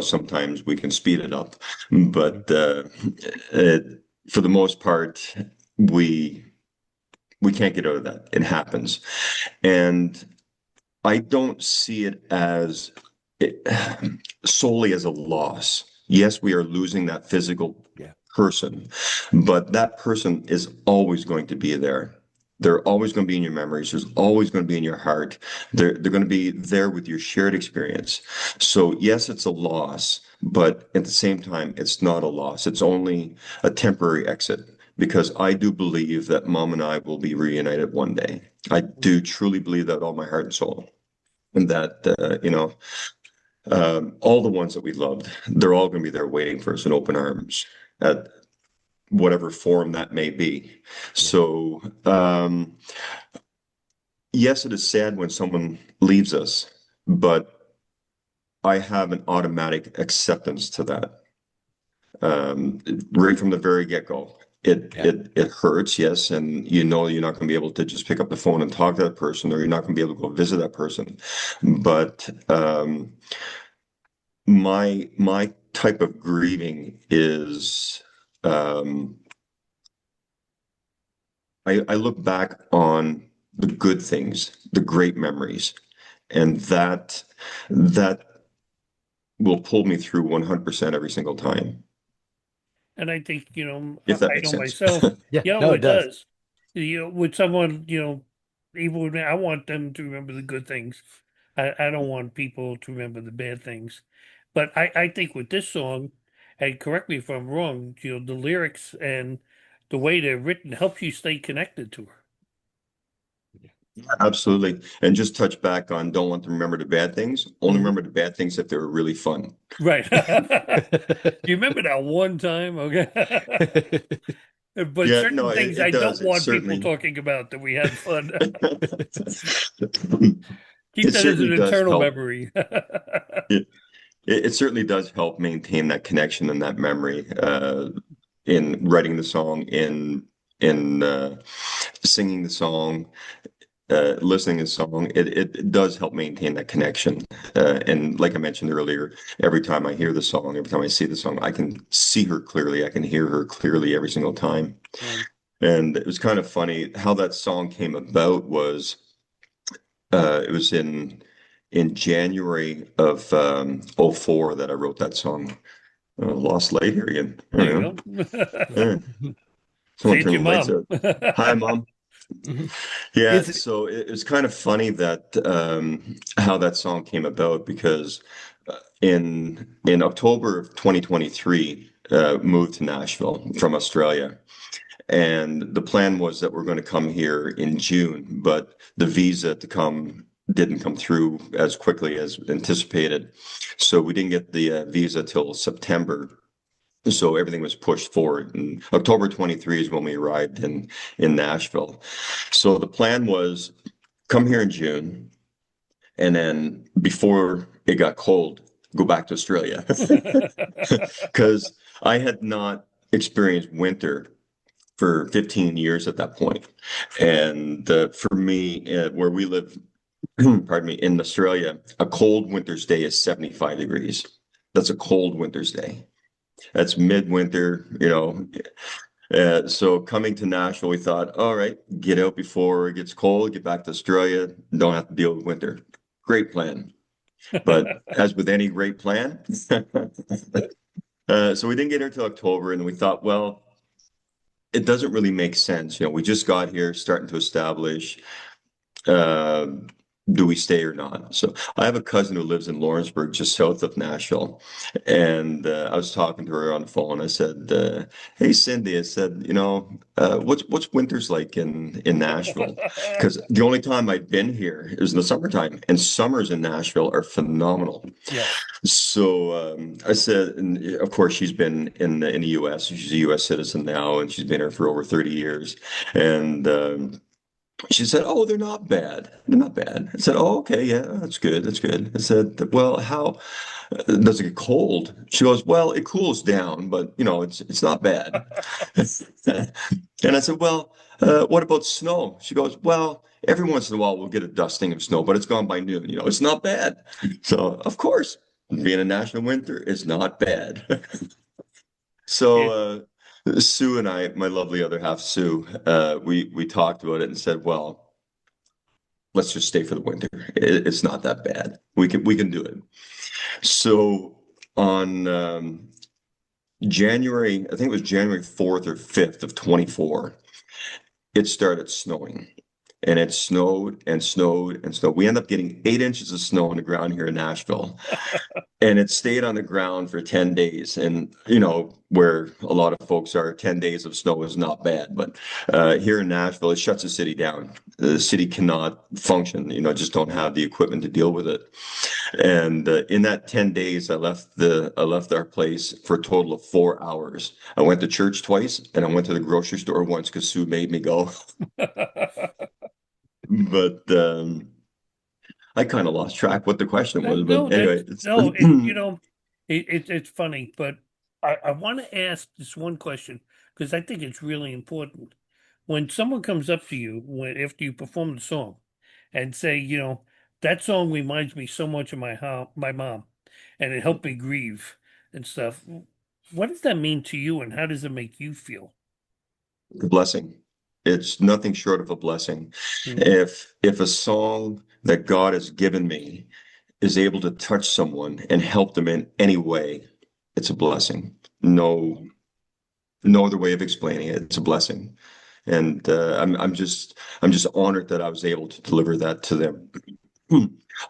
C: Sometimes we can speed it up, but for the most part, we we can't get out of that. It happens, and I don't see it as it, solely as a loss. Yes, we are losing that physical
F: Yeah.
C: person, but that person is always going to be there. They're always going to be in your memories. There's always going to be in your heart. They're going to be there with your shared experience. So yes, it's a loss, but at the same time, it's not a loss. It's only a temporary exit because I do believe that mom and I will be reunited one day. I do truly believe that with all my heart and soul, and that all the ones that we loved, they're all going to be there waiting for us in open arms at whatever form that may be. So, yes, it is sad when someone leaves us, but I have an automatic acceptance to that. Right from the very get-go. It hurts, yes, and you're not going to be able to just pick up the phone and talk to that person, or you're not going to be able to go visit that person. But my type of grieving is, I look back on the good things, the great memories, and that will pull me through 100% every single time,
B: And I think,
C: if that
B: I
C: makes
B: know
C: sense.
B: myself,
F: Yeah,
B: you know,
F: no,
B: it
F: it does.
B: does. With someone, even with me, I want them to remember the good things. I don't want people to remember the bad things. But I think with this song, and correct me if I'm wrong, the lyrics and the way they're written helps you stay connected to her.
C: Absolutely. And just touch back on don't want to remember the bad things. Only
B: Mhm.
C: remember the bad things if they were really fun.
B: Right. Do you remember that one time? Okay. But
C: Yeah, no,
B: certain things I
C: it
B: don't
C: does. It
B: want people
C: certainly
B: talking about that we had fun. Keep
C: it
B: that as
C: certainly
B: an
C: does
B: internal
C: help.
B: memory.
C: It certainly does help maintain that connection and that memory in writing the song, in singing the song, listening to the song. It does help maintain that connection. And like I mentioned earlier, every time I hear the song, every time I see the song, I can see her clearly. I can hear her clearly every single time.
B: Right.
C: And it was kind of funny how that song came about was it was in January of '04 that I wrote that song. Lost light here again. I
B: There
C: don't
B: you
C: know.
B: go.
C: Yeah.
B: Say
C: Someone
B: it's
C: turn
B: your
C: the lights
B: mom.
C: out. Hi, Mom.
F: Mhm.
C: Yeah,
F: Is
C: so it was kind of funny that how that song came about because in October of 2023, moved to Nashville from Australia. And the plan was that we're going to come here in June, but the visa to come didn't come through as quickly as anticipated. So we didn't get the visa till September. So everything was pushed forward. And October 23 is when we arrived in Nashville. So the plan was come here in June, and then before it got cold, go back to Australia. Because I had not experienced winter for 15 years at that point. And for me, where we live, pardon me, in Australia, a cold winter's day is 75 degrees. That's a cold winter's day. That's midwinter, you know. So coming to Nashville, we thought, all right, get out before it gets cold, get back to Australia, don't have to deal with winter. Great plan. But as with any great plan, so we didn't get here till October, and we thought, well, it doesn't really make sense. You know, we just got here, starting to establish. Uh, do we stay or not? So I have a cousin who lives in Lawrenceburg, just south of Nashville, and I was talking to her on the phone. I said, "Hey, Cindy," I said, what's winters like in Nashville? Because the only time I've been here is in the summertime, and summers in Nashville are phenomenal.
B: Yes.
C: So I said, and of course, she's been in the U.S. She's a U.S. citizen now, and she's been here for over 30 years. And she said, "Oh, they're not bad. They're not bad." I said, "Oh, okay, yeah, that's good. That's good." I said, "Well, how does it get cold?" She goes, "Well, it cools down, but it's not bad." And I said, "Well, what about snow?" She goes, "Well, every once in a while we'll get a dusting of snow, but it's gone by noon. It's not bad." So, of course, being a national winter is not bad.
B: It,
C: So, Sue and I, my lovely other half, Sue, we talked about it and said, "Well, let's just stay for the winter. It's not that bad. We can do it." So on January, I think it was January 4th or 5th of 24, it started snowing. And it snowed and snowed and snowed. We ended up getting 8 inches of snow on the ground here in Nashville. And it stayed on the ground for 10 days. And, where a lot of folks are, 10 days of snow is not bad. But here in Nashville, it shuts the city down. The city cannot function, just don't have the equipment to deal with it. And in that 10 days, I left our place for a total of 4 hours. I went to church twice, and I went to the grocery store once because Sue made me go. But I kind of lost track what the question was.
B: no,
C: But anyway, it's
B: no, it's funny, but I want to ask this one question because I think it's really important. When someone comes up to you after you perform the song and say, that song reminds me so much of my mom, and it helped me grieve. and stuff. What does that mean to you, and how does it make you feel?
C: A blessing. It's nothing short of a blessing.
B: Mm.
C: If a song that God has given me is able to touch someone and help them in any way, it's a blessing. No other way of explaining it. It's a blessing. And I'm just honored that I was able to deliver that to them.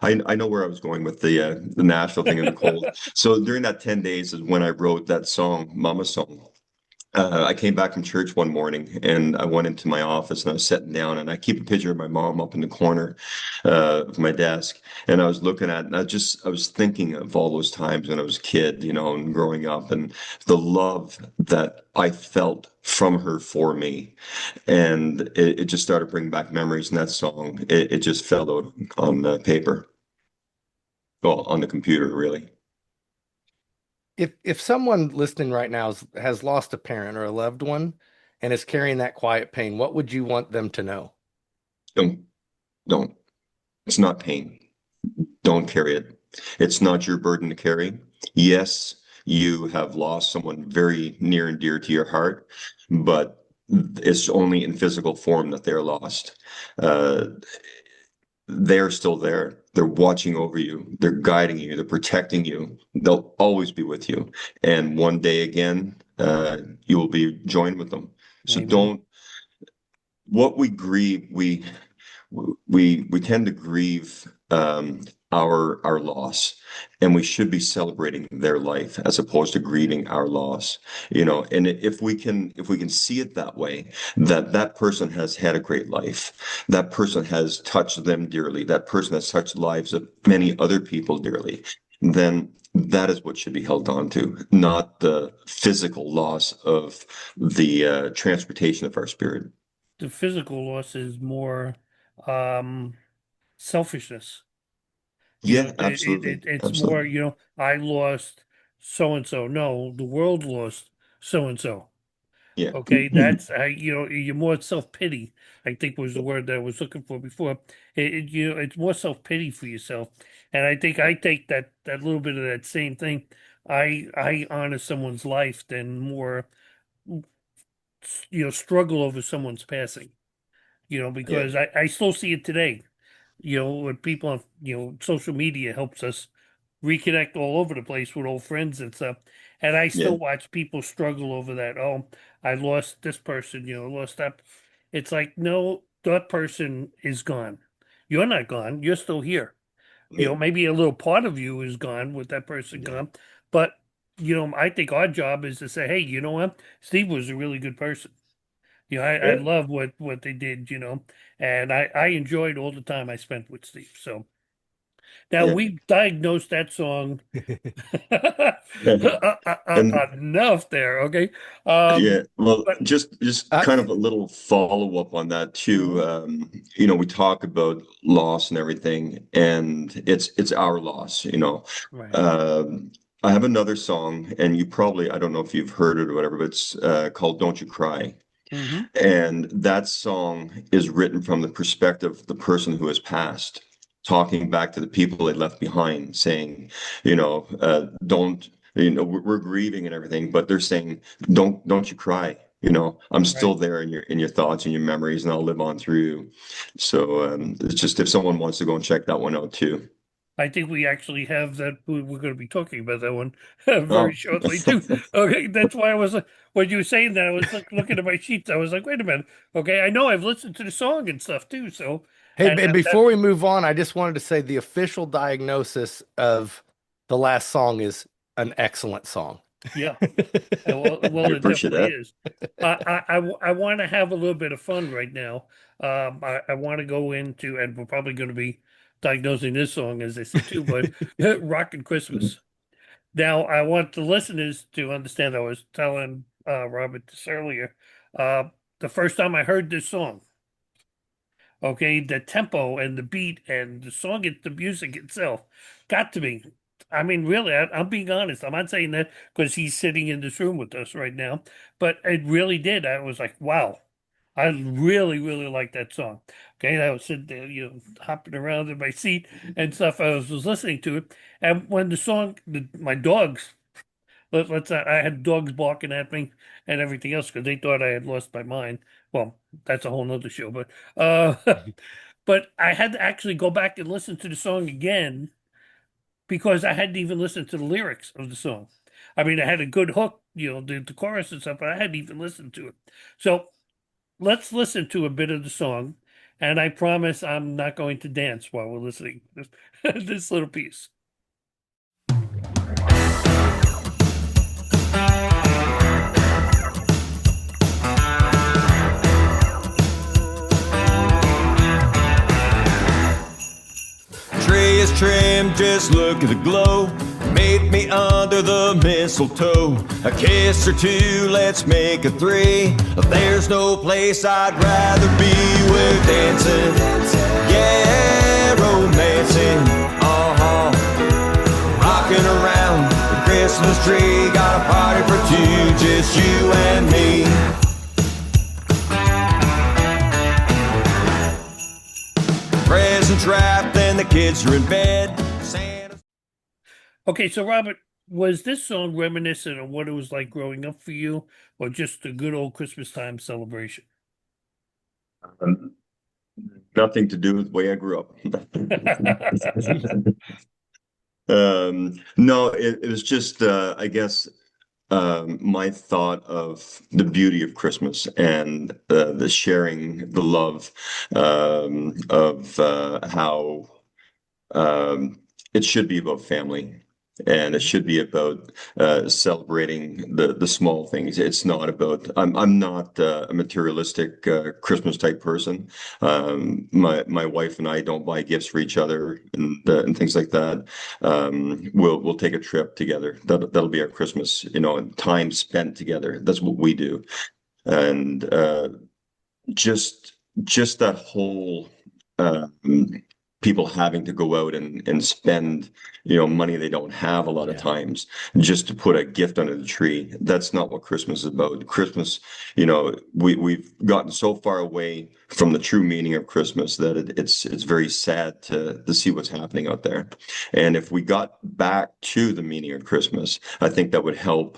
C: I know where I was going with the Nashville thing and the cold. So during that 10 days is when I wrote that song, Mama Song. I came back from church one morning and I went into my office and I was sitting down and I keep a picture of my mom up in the corner of my desk. And I was looking at, and I was thinking of all those times when I was a kid, and growing up and the love that I felt from her for me. And it just started bringing back memories. And that song, it just fell out on paper, well, on the computer, really.
F: If someone listening right now has lost a parent or a loved one and is carrying that quiet pain, what would you want them to know?
C: Don't, don't. It's not pain. Don't carry it. It's not your burden to carry. Yes, you have lost someone very near and dear to your heart, but it's only in physical form that they're lost. Uh, they're still there. They're watching over you. They're guiding you. They're protecting you. They'll always be with you. And one day again, you will be joined with them. So
B: Amen.
C: don't. What we grieve, we tend to grieve our loss, and we should be celebrating their life as opposed to grieving our loss. And if we can see it that way, that person has had a great life, that person has touched them dearly, that person has touched the lives of many other people dearly, then that is what should be held on to, not the physical loss of the transportation of our spirit.
B: The physical loss is more um, selfishness.
C: Yeah, absolutely.
B: It's more,
C: Absolutely.
B: I lost so and so. No, the world lost so and so.
C: Yeah.
B: Okay, that's you're more self-pity, I think was the word that I was looking for before. It's more self-pity for yourself. And I think I take that little bit of that same thing. I honor someone's life than more, struggle over someone's passing.
C: Yeah.
B: Because I still see it today. When people on, social media helps us reconnect all over the place with old friends and stuff. And I
C: Yeah.
B: still watch people struggle over that. Oh, I lost this person, lost that. It's like, no, that person is gone. You're not gone. You're still here.
C: Yeah.
B: Maybe a little part of you is gone with that person
C: Yeah.
B: gone. But, I think our job is to say, hey, you know what? Steve was a really good person. I
C: Yeah.
B: love what they did, and I enjoyed all the time I spent with Steve. So now
C: Yeah.
B: we diagnosed that song
C: And
B: enough there, okay?
C: yeah, well,
B: But
C: just
F: Uh,
C: kind of a little follow up on that too.
B: mhm,
C: We talk about loss and everything, and it's our loss.
B: right.
C: Um, I have another song, and I don't know if you've heard it or whatever, but it's called "Don't You Cry."
B: Hmm.
C: And that song is written from the perspective of the person who has passed, talking back to the people they left behind, saying, don't, we're grieving and everything, but they're saying, don't you cry. I'm
B: Right.
C: still there in your thoughts and your memories, and I'll live on through you. So it's just if someone wants to go and check that one out too.
B: I think we actually have that. We're going to be talking about that one very
C: Oh,
B: shortly too. Okay, that's why I was when you were saying that I was looking at my sheets. I was like, wait a minute. Okay, I know I've listened to the song and stuff too. So,
F: hey,
B: and
F: and
B: that,
F: before we move on, I just wanted to say the official diagnosis of the last song is an excellent song.
B: yeah. Well,
C: I
B: it
C: appreciate
B: definitely
C: that.
B: is. I want to have a little bit of fun right now. I want to go into, and we're probably going to be diagnosing this song, as they say too, but Rockin' Christmas. Now, I want the listeners to understand. I was telling Robert this earlier. Uh, the first time I heard this song, okay, the tempo and the beat and the song, the music itself got to me. I mean, really, I'm being honest. I'm not saying that because he's sitting in this room with us right now, but it really did. I was like, wow, I really, really like that song. Okay, I was sitting there, hopping around in my seat and stuff. I was listening to it, and when the song, my dogs I had dogs barking at me and everything else because they thought I had lost my mind. Well, that's a whole nother show, but but I had to actually go back and listen to the song again because I hadn't even listened to the lyrics of the song. I mean, I had a good hook, the chorus and stuff, but I hadn't even listened to it. So let's listen to a bit of the song, and I promise I'm not going to dance while we're listening to this little piece.
H: Tree is trimmed, just look at the glow. Meet me under the mistletoe. A kiss or two, let's make it three. There's no place I'd rather be. We're dancing, yeah, romancing, rocking around the Christmas tree. Got a party for two, just you and me. Presents wrapped and the kids are in bed. Santa's...
B: Okay, so Robert, was this song reminiscent of what it was like growing up for you, or just a good old Christmas time celebration?
C: Nothing to do with the way I grew up. No, it was just, I guess, my thought of the beauty of Christmas and the sharing, the love, of how it should be about family. And it should be about celebrating the small things. It's not about. I'm not a materialistic Christmas type person. My wife and I don't buy gifts for each other and things like that. We'll take a trip together. That'll be our Christmas. And time spent together. That's what we do. And just that whole. People having to go out and spend money they don't have a lot of times just to put a gift under the tree. That's not what Christmas is about. Christmas, we've gotten so far away from the true meaning of Christmas that it's very sad to see what's happening out there. And if we got back to the meaning of Christmas, I think that would help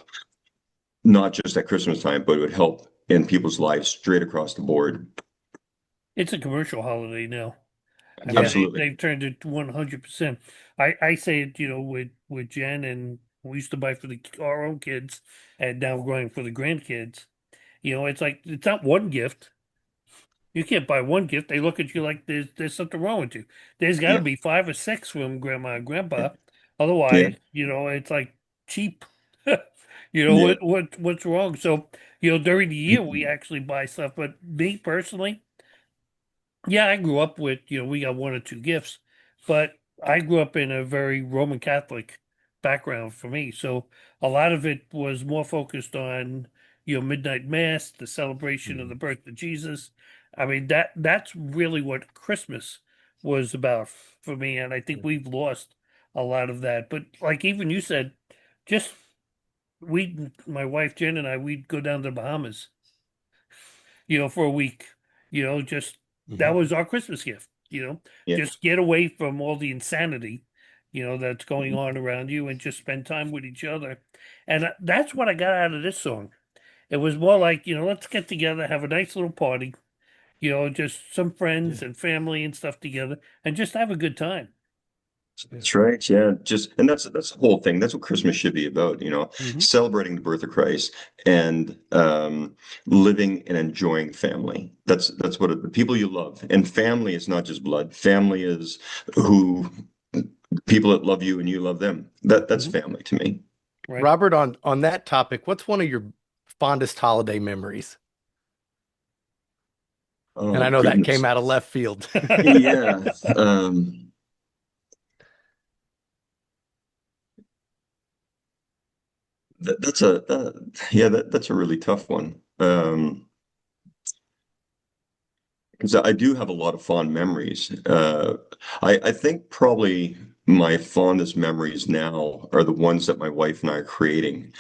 C: not just at Christmas time, but it would help in people's lives straight across the board.
B: It's a commercial holiday now. I mean,
C: Absolutely.
B: they've turned it 100%. I say it, with Jen, and we used to buy for our own kids, and now we're going for the grandkids. It's like, it's not one gift. You can't buy one gift. They look at you like there's something wrong with you. There's got to
C: Yeah.
B: be 5 or 6 from grandma and grandpa.
C: Yeah.
B: Otherwise, it's like cheap.
C: Yeah.
B: What's wrong? So, during the year we actually buy stuff. But me personally, yeah, I grew up with, we got 1 or 2 gifts, but I grew up in a very Roman Catholic background for me. So a lot of it was more focused on, midnight mass, the celebration of the birth of Jesus. I mean, that's really what Christmas was about for me. And I think we've lost a lot of that. But like even you said, just my wife Jen and I, we'd go down to the Bahamas, for a week, just that was our Christmas gift,
C: Yeah.
B: just get away from all the insanity, that's going on around you and just spend time with each other. And that's what I got out of this song. It was more like, let's get together, have a nice little party, just some friends and family and stuff together and just have a good time.
C: That's right. Yeah. And that's the whole thing. That's what Christmas should be about,
B: Mhm.
C: celebrating the birth of Christ and living and enjoying family. That's what the people you love. And family is not just blood. Family is who people that love you and you love them. That's family to me.
B: Right.
F: Robert, on that topic, what's one of your fondest holiday memories?
C: Oh,
F: And I know that
C: goodness.
F: came out of left field.
C: Yeah. That's a really tough one. Because I do have a lot of fond memories. I think probably my fondest memories now are the ones that my wife and I are creating.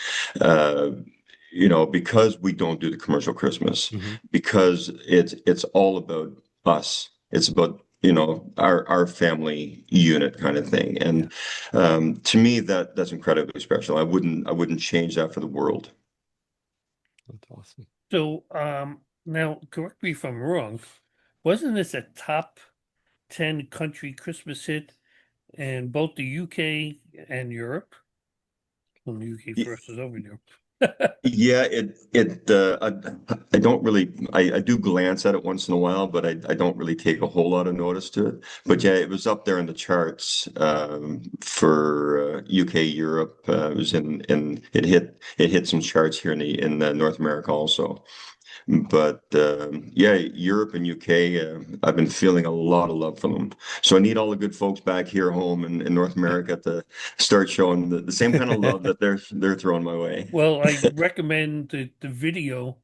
C: Because we don't do the commercial Christmas, because it's all about us. It's about our family unit kind of thing. And to me, that's incredibly special. I wouldn't change that for the world.
F: That's awesome.
B: So, now correct me if I'm wrong. Wasn't this a top 10 country Christmas hit in both the UK and Europe? Well, the UK first was over Europe.
C: Yeah, I don't really, I do glance at it once in a while, but I don't really take a whole lot of notice to it. But yeah, it was up there in the charts for UK, Europe. It was in it hit some charts here in North America also. But yeah, Europe and UK, I've been feeling a lot of love from them. So I need all the good folks back here home in North America to start showing the same kind of love that they're throwing my way.
B: Well, I recommend the video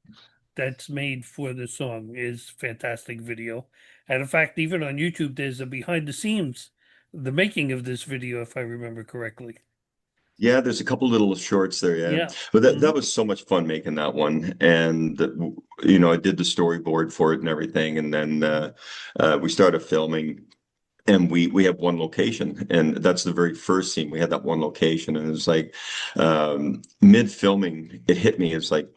B: that's made for the song is fantastic video. And in fact, even on YouTube, there's a behind the scenes, the making of this video, if I remember correctly.
C: Yeah, there's a couple little shorts there, yeah.
B: Yeah.
C: But that was so much fun making that one. And I did the storyboard for it and everything. And then we started filming. And we have one location, and that's the very first scene. We had that one location, and it's like mid filming, it hit me. It's like,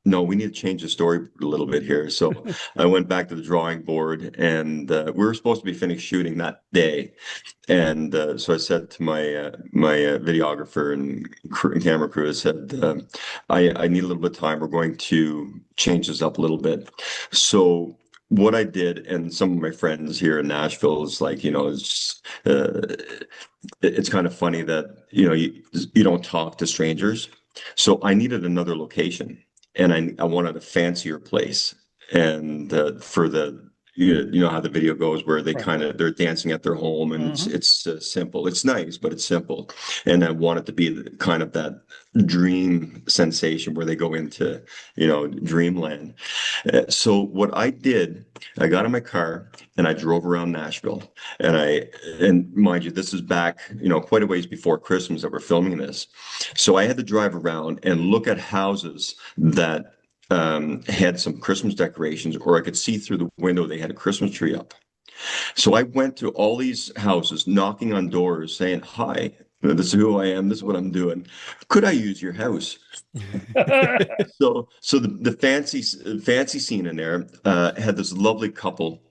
C: no, we need to change the story a little bit here. So I went back to the drawing board, and we were supposed to be finished shooting that day. And so I said to my videographer and camera crew, I said, I need a little bit of time. We're going to change this up a little bit. So what I did, and some of my friends here in Nashville, is like, it's kind of funny that, you don't talk to strangers. So I needed another location, and I wanted a fancier place. And for the, you know how the video goes, where they they're dancing at their home, and it's simple. It's nice, but it's simple. And I want it to be kind of that dream sensation where they go into, dreamland. So what I did, I got in my car and I drove around Nashville, and mind you, this is back, quite a ways before Christmas that we're filming this. So I had to drive around and look at houses that had some Christmas decorations, or I could see through the window they had a Christmas tree up. So I went to all these houses, knocking on doors, saying, "Hi, this is who I am. This is what I'm doing. Could I use your house?" So the fancy scene in there had this lovely couple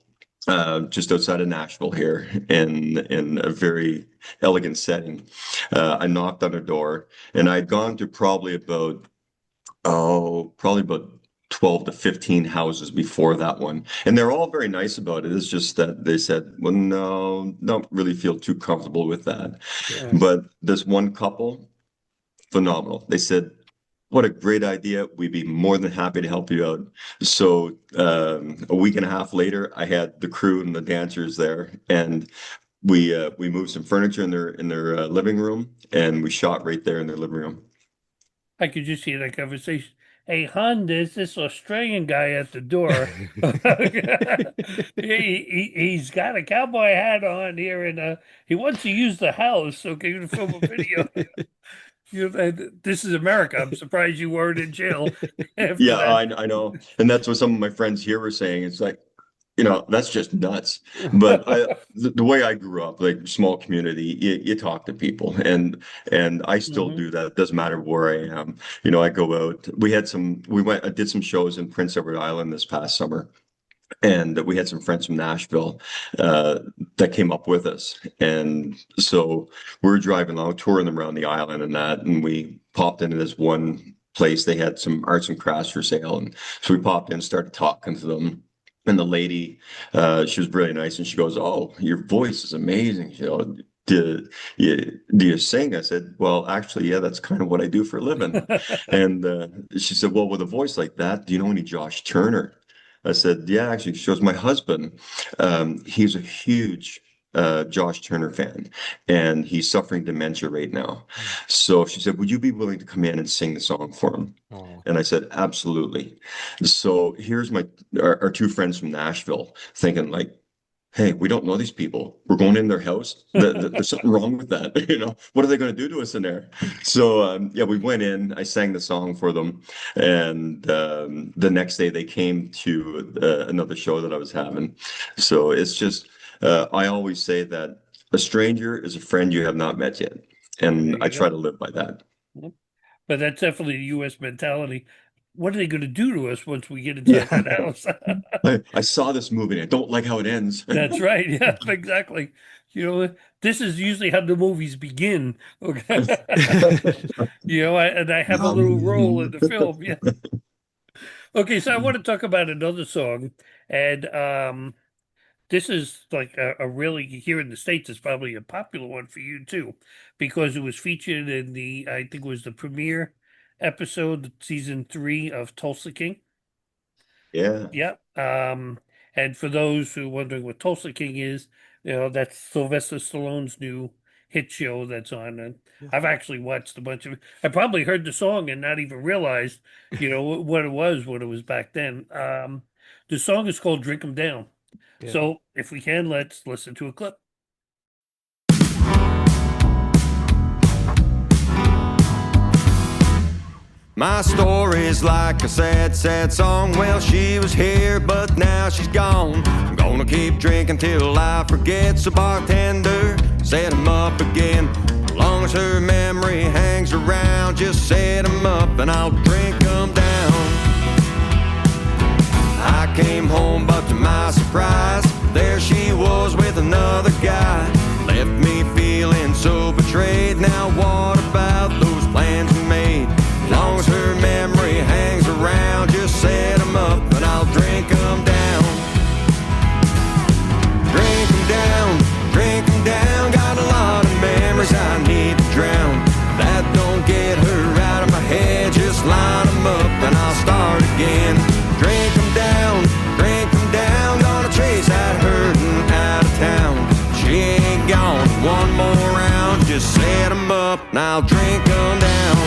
C: just outside of Nashville here in a very elegant setting. I knocked on their door, and I'd gone to probably about 12 to 15 houses before that one. And they're all very nice about it. It's just that they said, well, no, don't really feel too comfortable with that. Yeah. But this one couple, phenomenal. They said, what a great idea. We'd be more than happy to help you out. So a week and a half later, I had the crew and the dancers there, and we moved some furniture in their living room, and we shot right there in their living room.
B: I could just hear that conversation. Hey, hon, there's this Australian guy at the door. He's got a cowboy hat on here, and he wants to use the house. So can you film a video? This is America. I'm surprised you weren't in jail.
C: Yeah, I know. And that's what some of my friends here were saying. It's like, that's just nuts. But the way I grew up, like small community, you talk to people, and I still do that. It doesn't matter where I am. I go out. I did some shows in Prince Edward Island this past summer, and we had some friends from Nashville that came up with us. And so we were driving along, touring them around the island and we popped into this one place. They had some arts and crafts for sale. And so we popped in and started talking to them. And the lady, she was really nice, and she goes, "Oh, your voice is amazing. Do you sing?" I said, "Well, actually, yeah, that's kind of what I do for a living." And she said, "Well, with a voice like that, do you know any Josh Turner?" I said, "Yeah, actually." She goes, "My husband, he's a huge Josh Turner fan, and he's suffering dementia right now." So she said, "Would you be willing to come in and sing the song for him?" Oh. And I said, "Absolutely." So here's our two friends from Nashville thinking like, hey, we don't know these people. We're going in their house. There's something wrong with that. What are they going to do to us in there? So yeah, we went in. I sang the song for them, and the next day they came to another show that I was having. So it's just I always say that a stranger is a friend you have not met yet. And I try to live by that.
B: But that's definitely the U.S. mentality. What are they going to do to us once we get inside that house?
C: I saw this movie and I don't like how it ends.
B: That's right. Yeah, exactly. This is usually how the movies begin. Okay. And I have a little role in the film. Yeah. Okay, so I want to talk about another song, and this is like a really here in the States. It's probably a popular one for you too, because it was featured in I think it was the premiere episode, season 3 of Tulsa King.
C: Yeah.
B: Yeah. And for those who are wondering what Tulsa King is, that's Sylvester Stallone's new hit show that's on. And I've actually watched a bunch of it. I probably heard the song and not even realized, what it was when it was back then. The song is called Drink 'Em Down.
F: Yeah.
B: So if we can, let's listen to a clip.
H: My story's like a sad, sad song. Well, she was here, but now she's gone. I'm gonna keep drinking till I forget. So bartender, set him up again. As long as her memory hangs around, just set him up and I'll drink 'em down. I came home, but to my surprise, there she was with another guy. Left me feeling so betrayed. Now what about those plans we made? As long as her memory hangs around, just set 'em up and I'll drink 'em down. Drink 'em down, drink 'em down. Got a lot of memories I need to drown. That don't get her out of my head. Just line 'em up and I'll start again. Drink 'em down, drink 'em down. Gonna chase that hurtin' out of town. She ain't gone one more round. Just set 'em up and I'll drink 'em down.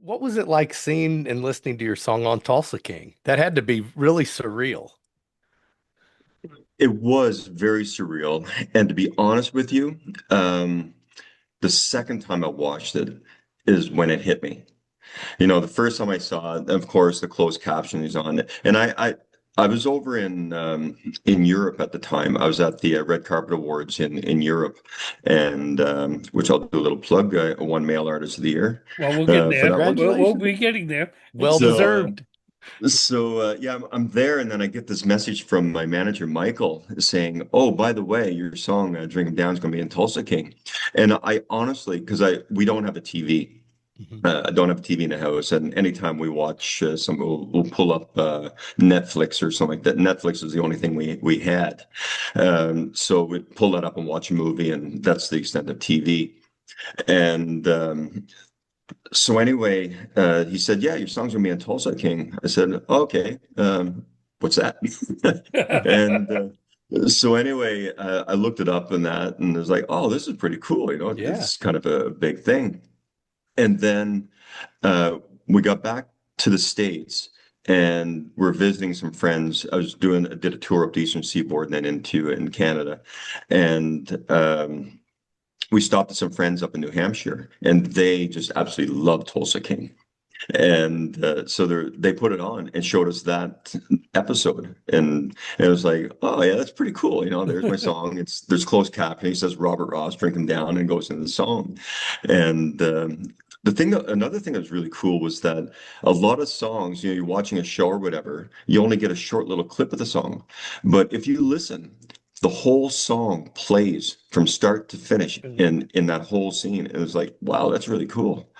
F: What was it like seeing and listening to your song on Tulsa King? That had to be really surreal.
C: It was very surreal. And to be honest with you, the second time I watched it is when it hit me. The first time I saw it, of course, the closed caption is on it. And I was over in Europe at the time. I was at the Red Carpet Awards in Europe, and which I'll do a little plug. Won Male Artist of the Year.
B: Well, we'll get there. We'll
F: Congratulations.
B: be getting there.
F: Well deserved.
C: So yeah, I'm there, and then I get this message from my manager Michael saying, "Oh, by the way, your song "Drink 'Em Down" is going to be in Tulsa King." And I honestly, because we don't have a TV. I don't have a TV in the house, and anytime we watch we'll pull up Netflix or something like that. Netflix is the only thing we had, so we'd pull that up and watch a movie, and that's the extent of TV. And so anyway, he said, "Yeah, your song's gonna be on Tulsa King." I said, "Okay, what's that?" And so anyway, I looked it up and it was like, "Oh, this is pretty cool." It's kind of a big thing. And then we got back to the States and we're visiting some friends. I did a tour up the Eastern Seaboard and then in Canada. And we stopped at some friends up in New Hampshire, and they just absolutely loved Tulsa King. And so they put it on and showed us that episode, and it was like, oh yeah, that's pretty cool. There's my song. There's closed caption. He says Robert Ross, drink him down, and goes into the song. And another thing that was really cool was that a lot of songs, you're watching a show or whatever, you only get a short little clip of the song, but if you listen, the whole song plays from start to finish in that whole scene. It was like, wow, that's really cool.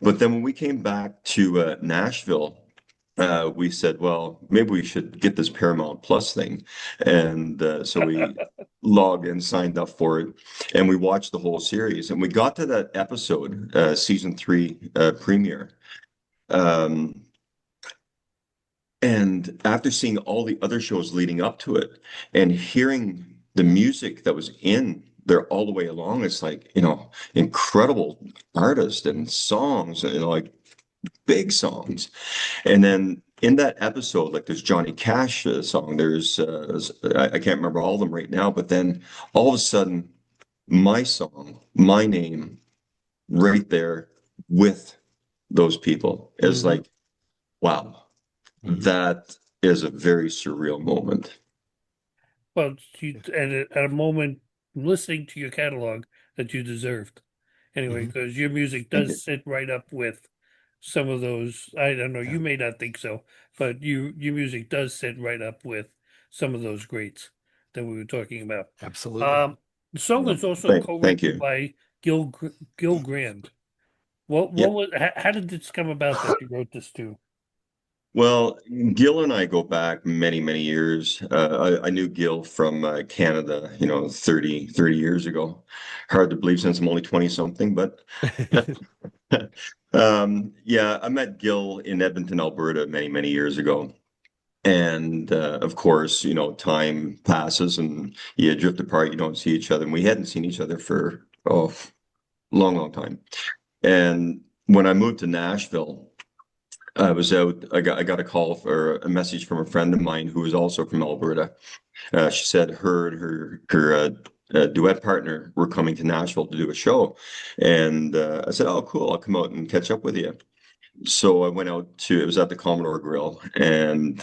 C: But then when we came back to Nashville, we said, well, maybe we should get this Paramount Plus thing. And so we logged in, signed up for it, and we watched the whole series. And we got to that episode, season 3 premiere. And after seeing all the other shows leading up to it and hearing the music that was in there all the way along, it's like, incredible artists and songs, like big songs. And then in that episode, like there's Johnny Cash song, there's I can't remember all of them right now, but then all of a sudden my song, my name, right there with those people is like, wow, that is a very surreal moment.
B: Well, at a moment listening to your catalog that you deserved. Anyway,
F: Mhm.
B: because your music
C: Thank you.
B: does sit right up with some of those. I don't know,
F: Yeah.
B: you may not think so, but your music does sit right up with some of those greats that we were talking about.
F: Absolutely.
B: The song
C: Well,
B: was also
C: thank
B: co-written
C: you.
B: by Gil Grand.
C: Yeah.
B: What was how did this come about that you wrote this to?
C: Well, Gil and I go back many, many years. I knew Gil from Canada, 30 years ago. Hard to believe since I'm only 20 something, but yeah, I met Gil in Edmonton, Alberta many, many years ago. And of course, time passes and you drift apart, you don't see each other. And we hadn't seen each other for, long, long time. And when I moved to Nashville, I was out. I got a call or a message from a friend of mine who was also from Alberta. She said her duet partner were coming to Nashville to do a show, and I said, "Oh, cool! I'll come out and catch up with you." So I went out to. It was at the Commodore Grill, and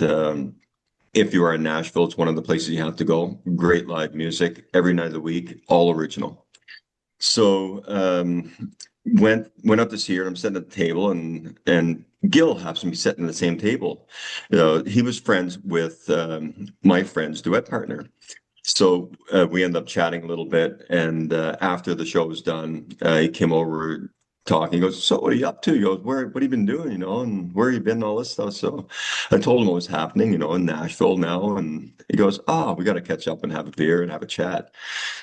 C: if you are in Nashville, it's one of the places you have to go. Great live music every night of the week, all original. So went up to see her. I'm sitting at the table, and Gil happens to be sitting at the same table. He was friends with my friend's duet partner. So we ended up chatting a little bit, and after the show was done, he came over talking. He goes, "So what are you up to?" He goes, What have you been doing? And where have you been and all this stuff." So I told him what was happening, in Nashville now, and he goes, we got to catch up and have a beer and have a chat."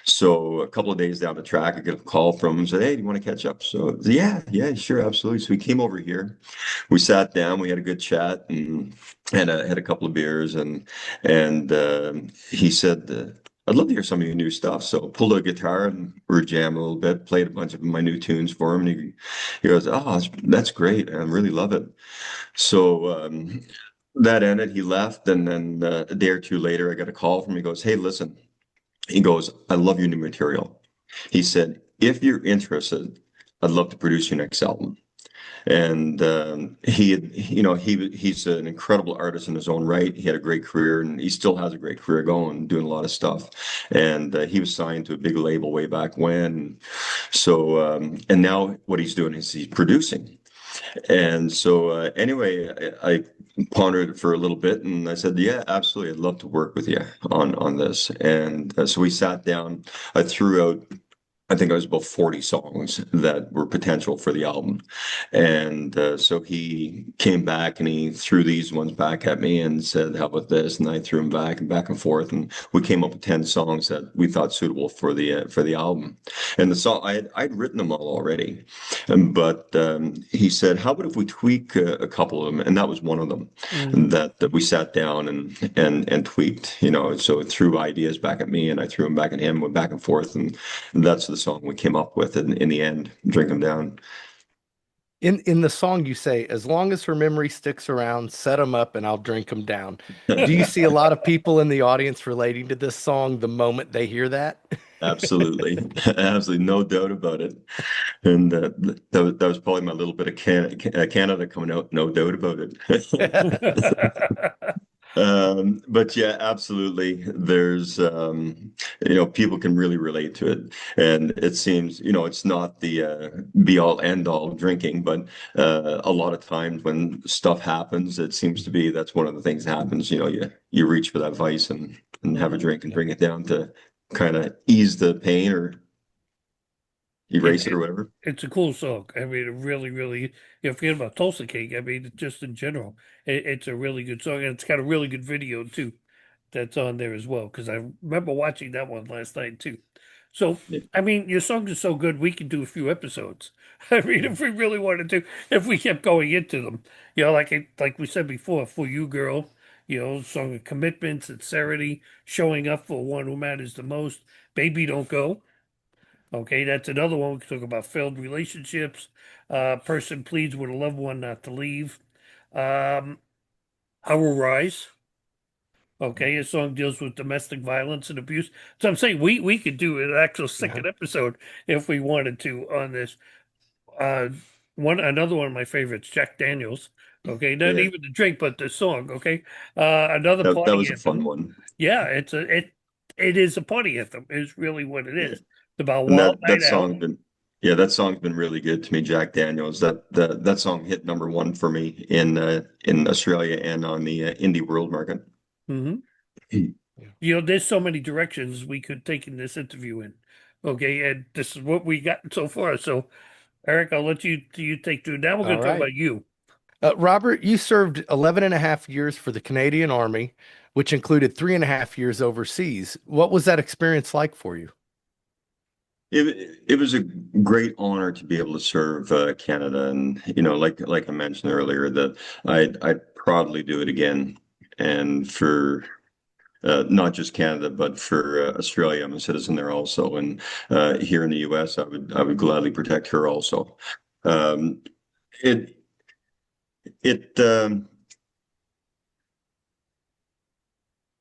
C: So a couple of days down the track, I get a call from him, said, "Hey, do you want to catch up?" So I said, yeah, sure, absolutely. So we came over here, we sat down, we had a good chat, and had a couple of beers, and he said, "I'd love to hear some of your new stuff." So pulled out a guitar and we were jamming a little bit, played a bunch of my new tunes for him, and he goes, that's great. I really love it." So that ended. He left, and then a day or two later, I got a call from him. He goes, "Hey, listen." He goes, "I love your new material." He said, "If you're interested, I'd love to produce your next album." And he's an incredible artist in his own right. He had a great career, and he still has a great career going, doing a lot of stuff. And he was signed to a big label way back when. So, and now what he's doing is he's producing. And so, anyway, I pondered it for a little bit, and I said, "Yeah, absolutely, I'd love to work with you on this." And so we sat down. I threw out, I think it was about 40 songs that were potential for the album. And so he came back and he threw these ones back at me and said, "How about this?" And I threw them back and forth. And we came up with 10 songs that we thought suitable for the album. And the song, I'd written them all already. But he said, "How about if we tweak a couple of them?" And that was one of them that we sat down and tweaked, so it threw ideas back at me and I threw them back at him, went back and forth. And that's the song we came up with in the end, "Drink 'Em Down."
F: In the song, you say, "As long as her memory sticks around, set them up and I'll drink them down." Do you see a lot of people in the audience relating to this song the moment they hear that?
C: Absolutely. Absolutely. No doubt about it. And that was probably my little bit of Canada coming out. No doubt about it. But yeah, absolutely. There's, people can really relate to it. And it seems, it's not the be all end all drinking, but a lot of times when stuff happens, it seems to be that's one of the things that happens. You reach for that vice and have a drink and bring it down to kind of ease the pain or erase it or whatever.
B: It's a cool song. I mean, it really, really, forget about Tulsa King. I mean, just in general, it's a really good song. And it's got a really good video, too, that's on there as well. Because I remember watching that one last night, too. So,
C: Yeah.
B: I mean, your songs are so good, we could do a few episodes. I mean, if we really wanted to, if we kept going into them, like we said before, For You Girl, song of commitment, sincerity, showing up for one who matters the most, Baby Don't Go. Okay, that's another one. We can talk about failed relationships. Person pleads with a loved one not to leave. I Will Rise. Okay, a song deals with domestic violence and abuse. So I'm saying we could do an actual second episode if we wanted to on this. Uh, another one of my favorites, Jack Daniels. Okay, not
C: Yeah.
B: even the drink, but the song. Okay, another
C: That
B: party
C: was a fun
B: anthem.
C: one.
B: Yeah, it is a party anthem. Is really what it is. It's about
C: And
B: Wild
C: that
B: Night Out.
C: song's been, yeah, that song's been really good to me, Jack Daniels. That song hit #1 for me in Australia and on the indie world market.
B: Hmm. You know, there's so many directions we could take in this interview in. Okay, and this is what we got so far. So, Eric, I'll let you take through. Now we're going
F: All
B: to talk
F: right.
B: about you.
F: Robert, you served 11 and a half years for the Canadian Army, which included 3.5 years overseas. What was that experience like for you?
C: It was a great honor to be able to serve Canada, and like I mentioned earlier, that I'd proudly do it again, and for not just Canada, but for Australia. I'm a citizen there also, and here in the U.S., I would gladly protect her also. Um, it it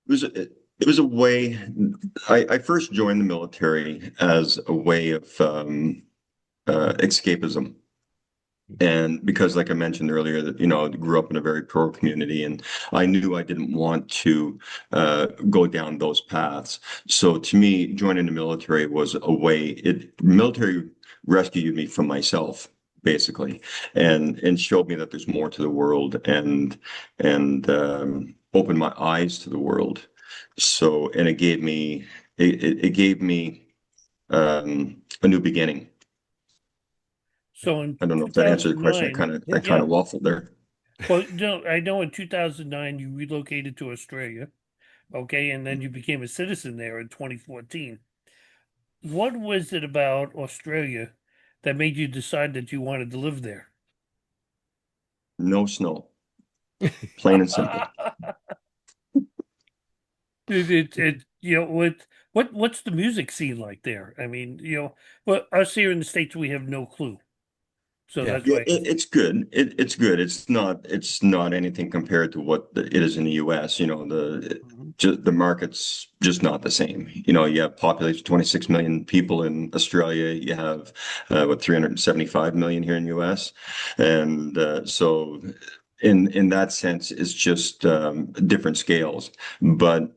C: was it was a way. I first joined the military as a way of escapism. And because, like I mentioned earlier, that I grew up in a very poor community, and I knew I didn't want to go down those paths. So to me, joining the military was a way. Military rescued me from myself, basically, and showed me that there's more to the world, and opened my eyes to the world. So, and it gave me a new beginning.
B: So in
C: I don't know if that answered the question.
B: 2009,
C: I kind of waffled there.
B: well, no, I know in 2009 you relocated to Australia, okay, and then you became a citizen there in 2014. What was it about Australia that made you decide that you wanted to live there?
C: No snow, plain and simple.
B: What's the music scene like there? I mean, well, us here in the States, we have no clue. So
F: Yeah.
B: that's
C: Yeah,
B: why.
C: it's good. It's good. It's not anything compared to what it is in the U.S. The market's just not the same. You have population 26 million people in Australia. You have 375 million here in the U.S. And so in that sense, it's just different scales. But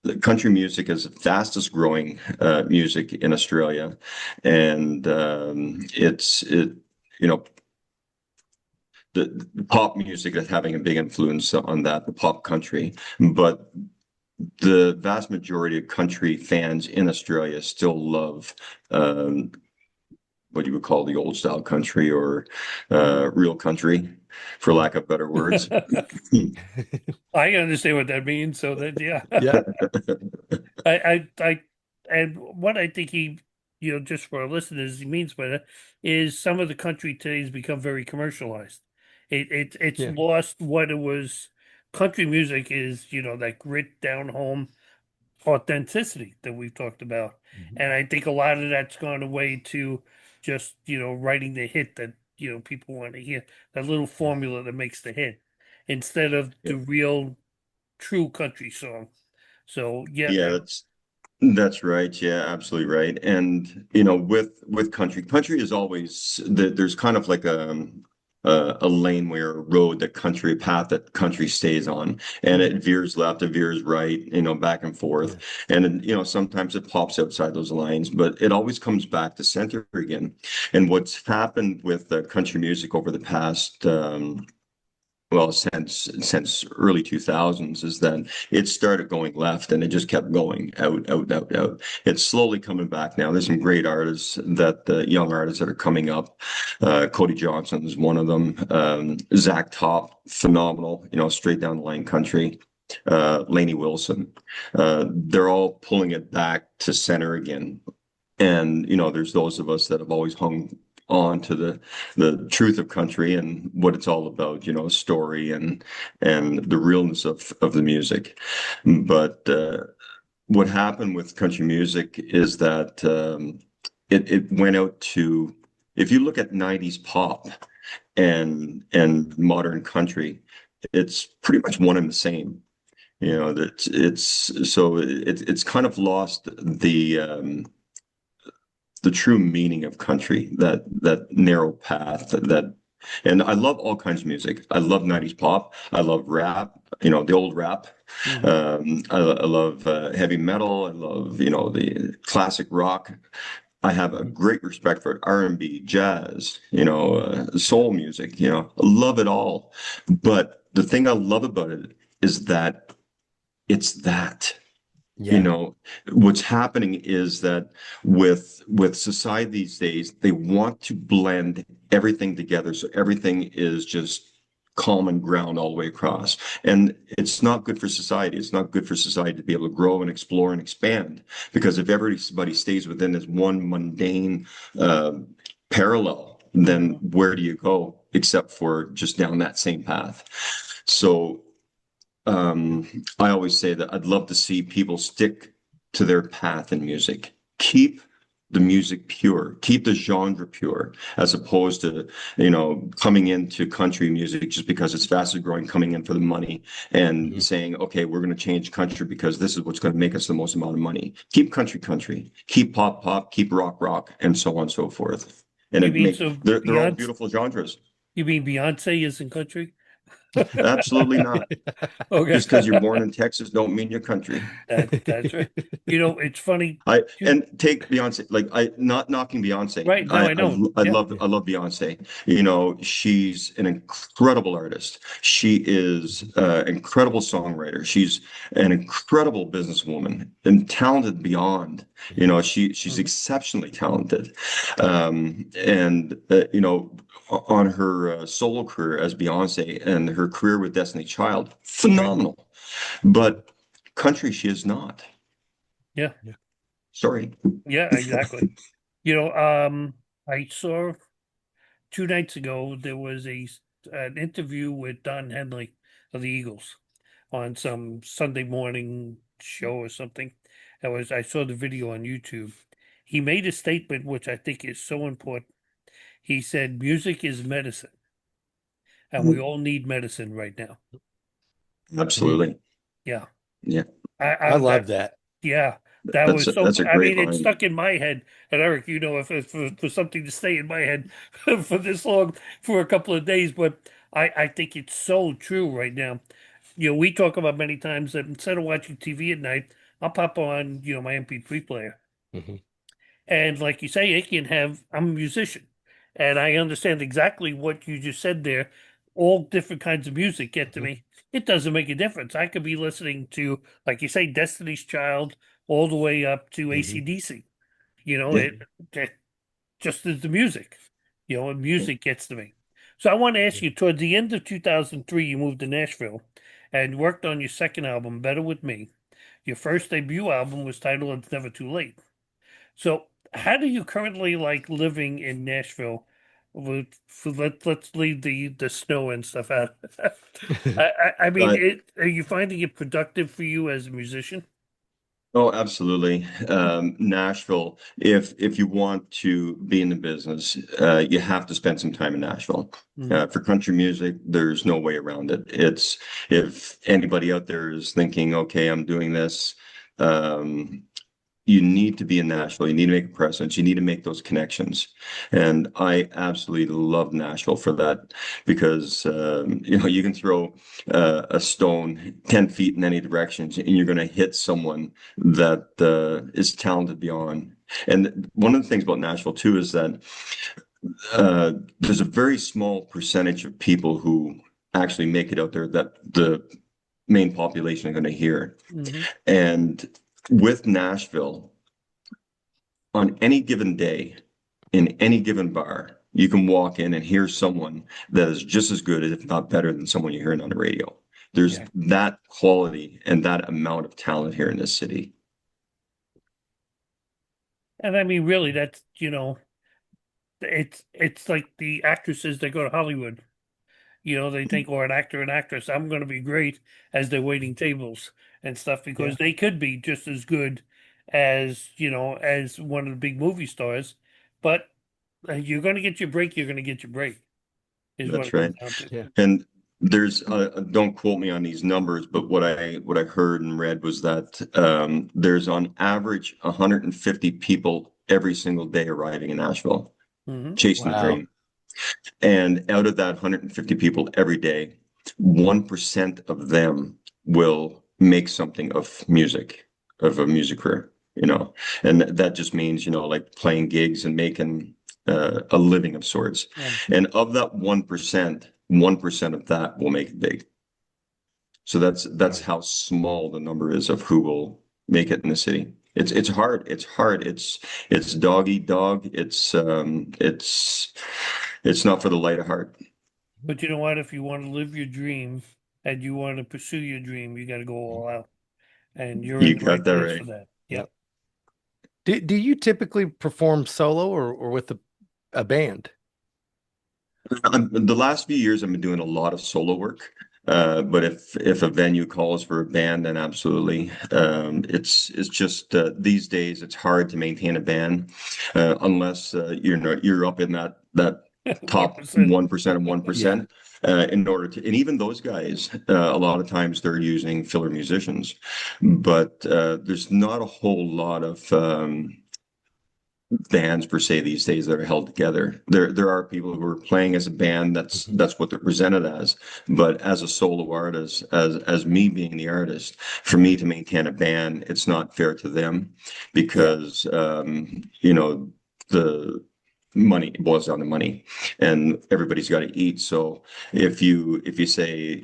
C: the country music is the fastest growing music in Australia, and you know, the pop music is having a big influence on that, the pop country. But the vast majority of country fans in Australia still love what you would call the old style country, or real country, for lack of better words.
B: I understand what that means. So that, yeah.
F: Yeah.
B: And what I think just for our listeners, he means by that is some of the country today has become very commercialized. It's
F: Yeah.
B: lost what it was. Country music is, that grit down home authenticity that we've talked about. And I think a lot of that's gone away to just, writing the hit that, people want to hear, that little formula that makes the hit instead of the real true country song. So yeah,
C: Yeah, that's right. Yeah, absolutely right. And with country is always there's kind of like a laneway or a road a path that country stays on, and it veers left, it veers right, back and forth. And sometimes it pops outside those lines, but it always comes back to center again. And what's happened with country music over the past well, since early 2000s, is that it started going left and it just kept going out, out, out, out. It's slowly coming back now. There's some great artists young artists that are coming up. Cody Johnson is one of them. Zach Top, phenomenal, straight down the line country. Lainey Wilson. They're all pulling it back to center again. And, there's those of us that have always hung on to the truth of country and what it's all about, story and the realness of the music. But what happened with country music is that it went out to, if you look at 90s pop and modern country, it's pretty much one and the same. That it's kind of lost the true meaning of country, that narrow path, that And I love all kinds of music. I love 90s pop. I love rap, the old rap. I love heavy metal. I love, the classic rock. I have a great respect for R&B, jazz, soul music, I love it all. But the thing I love about it is that it's that.
F: Yeah.
C: What's happening is that with society these days, they want to blend everything together, so everything is just common ground all the way across. And it's not good for society. It's not good for society to be able to grow and explore and expand, because if everybody stays within this one mundane parallel, then where do you go except for just down that same path? So I always say that I'd love to see people stick to their path in music. Keep the music pure, keep the genre pure, as opposed to, coming into country music just because it's faster growing, coming in for the money and saying, okay, we're going to change country because this is what's going to make us the most amount of money. Keep country, keep pop, keep rock, and so on and so forth. And they're all beautiful genres.
B: You mean Beyonce isn't country?
C: Absolutely not.
B: Okay.
C: Just because you're born in Texas don't mean you're country.
B: That's right. It's funny.
C: And take Beyonce, like not knocking Beyonce.
B: Right. No, I know.
C: I love Beyonce. She's an incredible artist. She is an incredible songwriter. She's an incredible businesswoman and talented beyond. She's exceptionally talented. On her solo career as Beyonce and her career with Destiny Child, phenomenal. But country, she is not.
B: Yeah.
C: Sorry.
B: Yeah, exactly. I saw 2 nights ago there was an interview with Don Henley of the Eagles on some Sunday morning show or something. I saw the video on YouTube. He made a statement which I think is so important. He said, music is medicine, and we all need medicine right now.
C: Absolutely.
B: Yeah.
C: Yeah.
F: I love that.
B: Yeah.
C: That's a great line.
B: It stuck in my head. And Eric, if for something to stay in my head for this long, for a couple of days, but I think it's so true right now. We talk about many times that instead of watching TV at night, I'll pop on, my MP3 player. And like you say, I'm a musician. And I understand exactly what you just said there. All different kinds of music get to me. It doesn't make a difference. I could be listening to, like you say, Destiny's Child all the way up to AC/DC. It just is the music. Music gets to me. So I want to ask you, toward the end of 2003, you moved to Nashville and worked on your second album, Better With Me. Your first debut album was titled It's Never Too Late. So how do you currently like living in Nashville? Let's leave the snow and stuff out. I mean, are you finding it productive for you as a musician?
C: Oh, absolutely. Nashville, if you want to be in the business, you have to spend some time in Nashville. For country music, there's no way around it. If anybody out there is thinking, okay, I'm doing this, you need to be in Nashville. You need to make a presence. You need to make those connections. And I absolutely love Nashville for that, because, you can throw a stone 10 feet in any direction and you're going to hit someone that is talented beyond. And one of the things about Nashville too is that there's a very small percentage of people who actually make it out there that the main population are going to hear. And with Nashville, on any given day, in any given bar, you can walk in and hear someone that is just as good, if not better, than someone you're hearing on the radio. There's that quality and that amount of talent here in this city.
B: And I mean, really, that's, it's like the actresses that go to Hollywood. They think, or an actor and actress, I'm going to be great as they're waiting tables and stuff, because they could be just as good as, as one of the big movie stars. But you're going to get your break. You're going to get your break.
C: That's right. And there's, don't quote me on these numbers, but what I heard and read was that there's on average 150 people every single day arriving in Nashville, chasing the dream. And out of that 150 people every day, 1% of them will make something of music, of a music career, and that just means, like playing gigs and making a living of sorts.
B: Yeah.
C: And of that 1% of that will make it big. So that's how small the number is of who will make it in the city. It's hard. It's hard. It's dog eat dog. It's not for the light of heart.
B: But you know what? If you want to live your dream and you want to pursue your dream, you got to go all out. And you're
C: You
B: in the
C: got
B: right
C: that
B: place
C: right.
B: for that.
F: Yep. Do you typically perform solo or with a band?
C: The last few years, I've been doing a lot of solo work. But if a venue calls for a band, then absolutely. It's just these days it's hard to maintain a band unless you're up in that top
B: 1%.
C: 1% of 1%. In order to, and even those guys, a lot of times they're using filler musicians, but there's not a whole lot of bands per se these days that are held together. There are people who are playing as a band. That's what they're presented as. But as a solo artist, as me being the artist, for me to maintain a band, it's not fair to them because the money, it boils down to money, and everybody's got to eat. So if you say,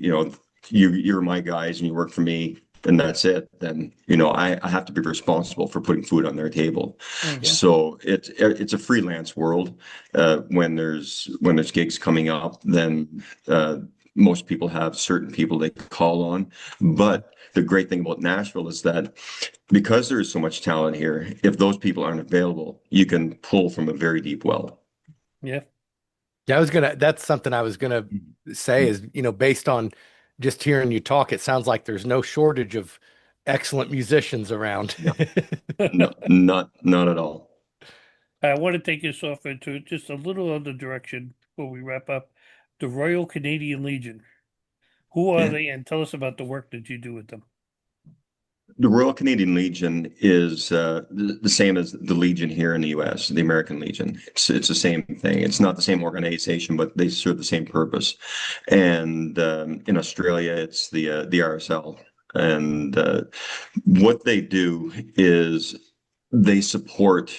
C: you're my guys and you work for me and that's it, then I have to be responsible for putting food on their table. So it's a freelance world. When there's gigs coming up, then most people have certain people they call on. But the great thing about Nashville is that because there is so much talent here, if those people aren't available, you can pull from a very deep well.
B: Yeah.
F: Yeah, that's something I was gonna say is, based on just hearing you talk, it sounds like there's no shortage of excellent musicians around.
C: No, not at all.
B: I want to take us off into just a little other direction before we wrap up. The Royal Canadian Legion. Who are
C: Yeah.
B: they? And tell us about the work that you do with them.
C: The Royal Canadian Legion is the same as the Legion here in the U.S., the American Legion. It's the same thing. It's not the same organization, but they serve the same purpose. And in Australia, it's the RSL. And what they do is they support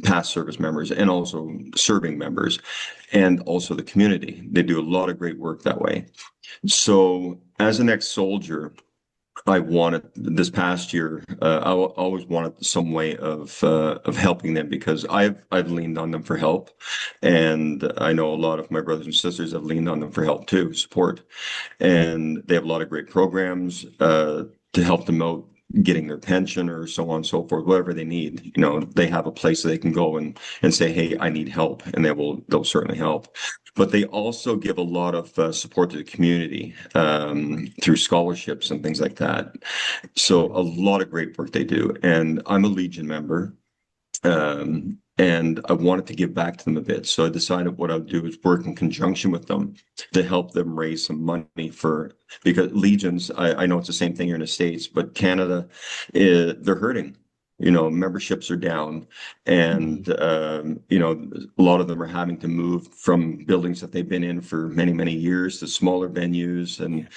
C: past service members and also serving members and also the community. They do a lot of great work that way. So as an ex-soldier, I wanted this past year. I always wanted some way of helping them because I've leaned on them for help, and I know a lot of my brothers and sisters have leaned on them for help too, support, and they have a lot of great programs to help them out getting their pension or so on and so forth, whatever they need. They have a place that they can go and say, hey, I need help, and they'll certainly help. But they also give a lot of support to the community through scholarships and things like that. So a lot of great work they do. And I'm a Legion member. And I wanted to give back to them a bit. So I decided what I'll do is work in conjunction with them to help them raise some money because Legions, I know it's the same thing here in the States, but Canada, they're hurting. Memberships are down, and a lot of them are having to move from buildings that they've been in for many, many years to smaller venues, and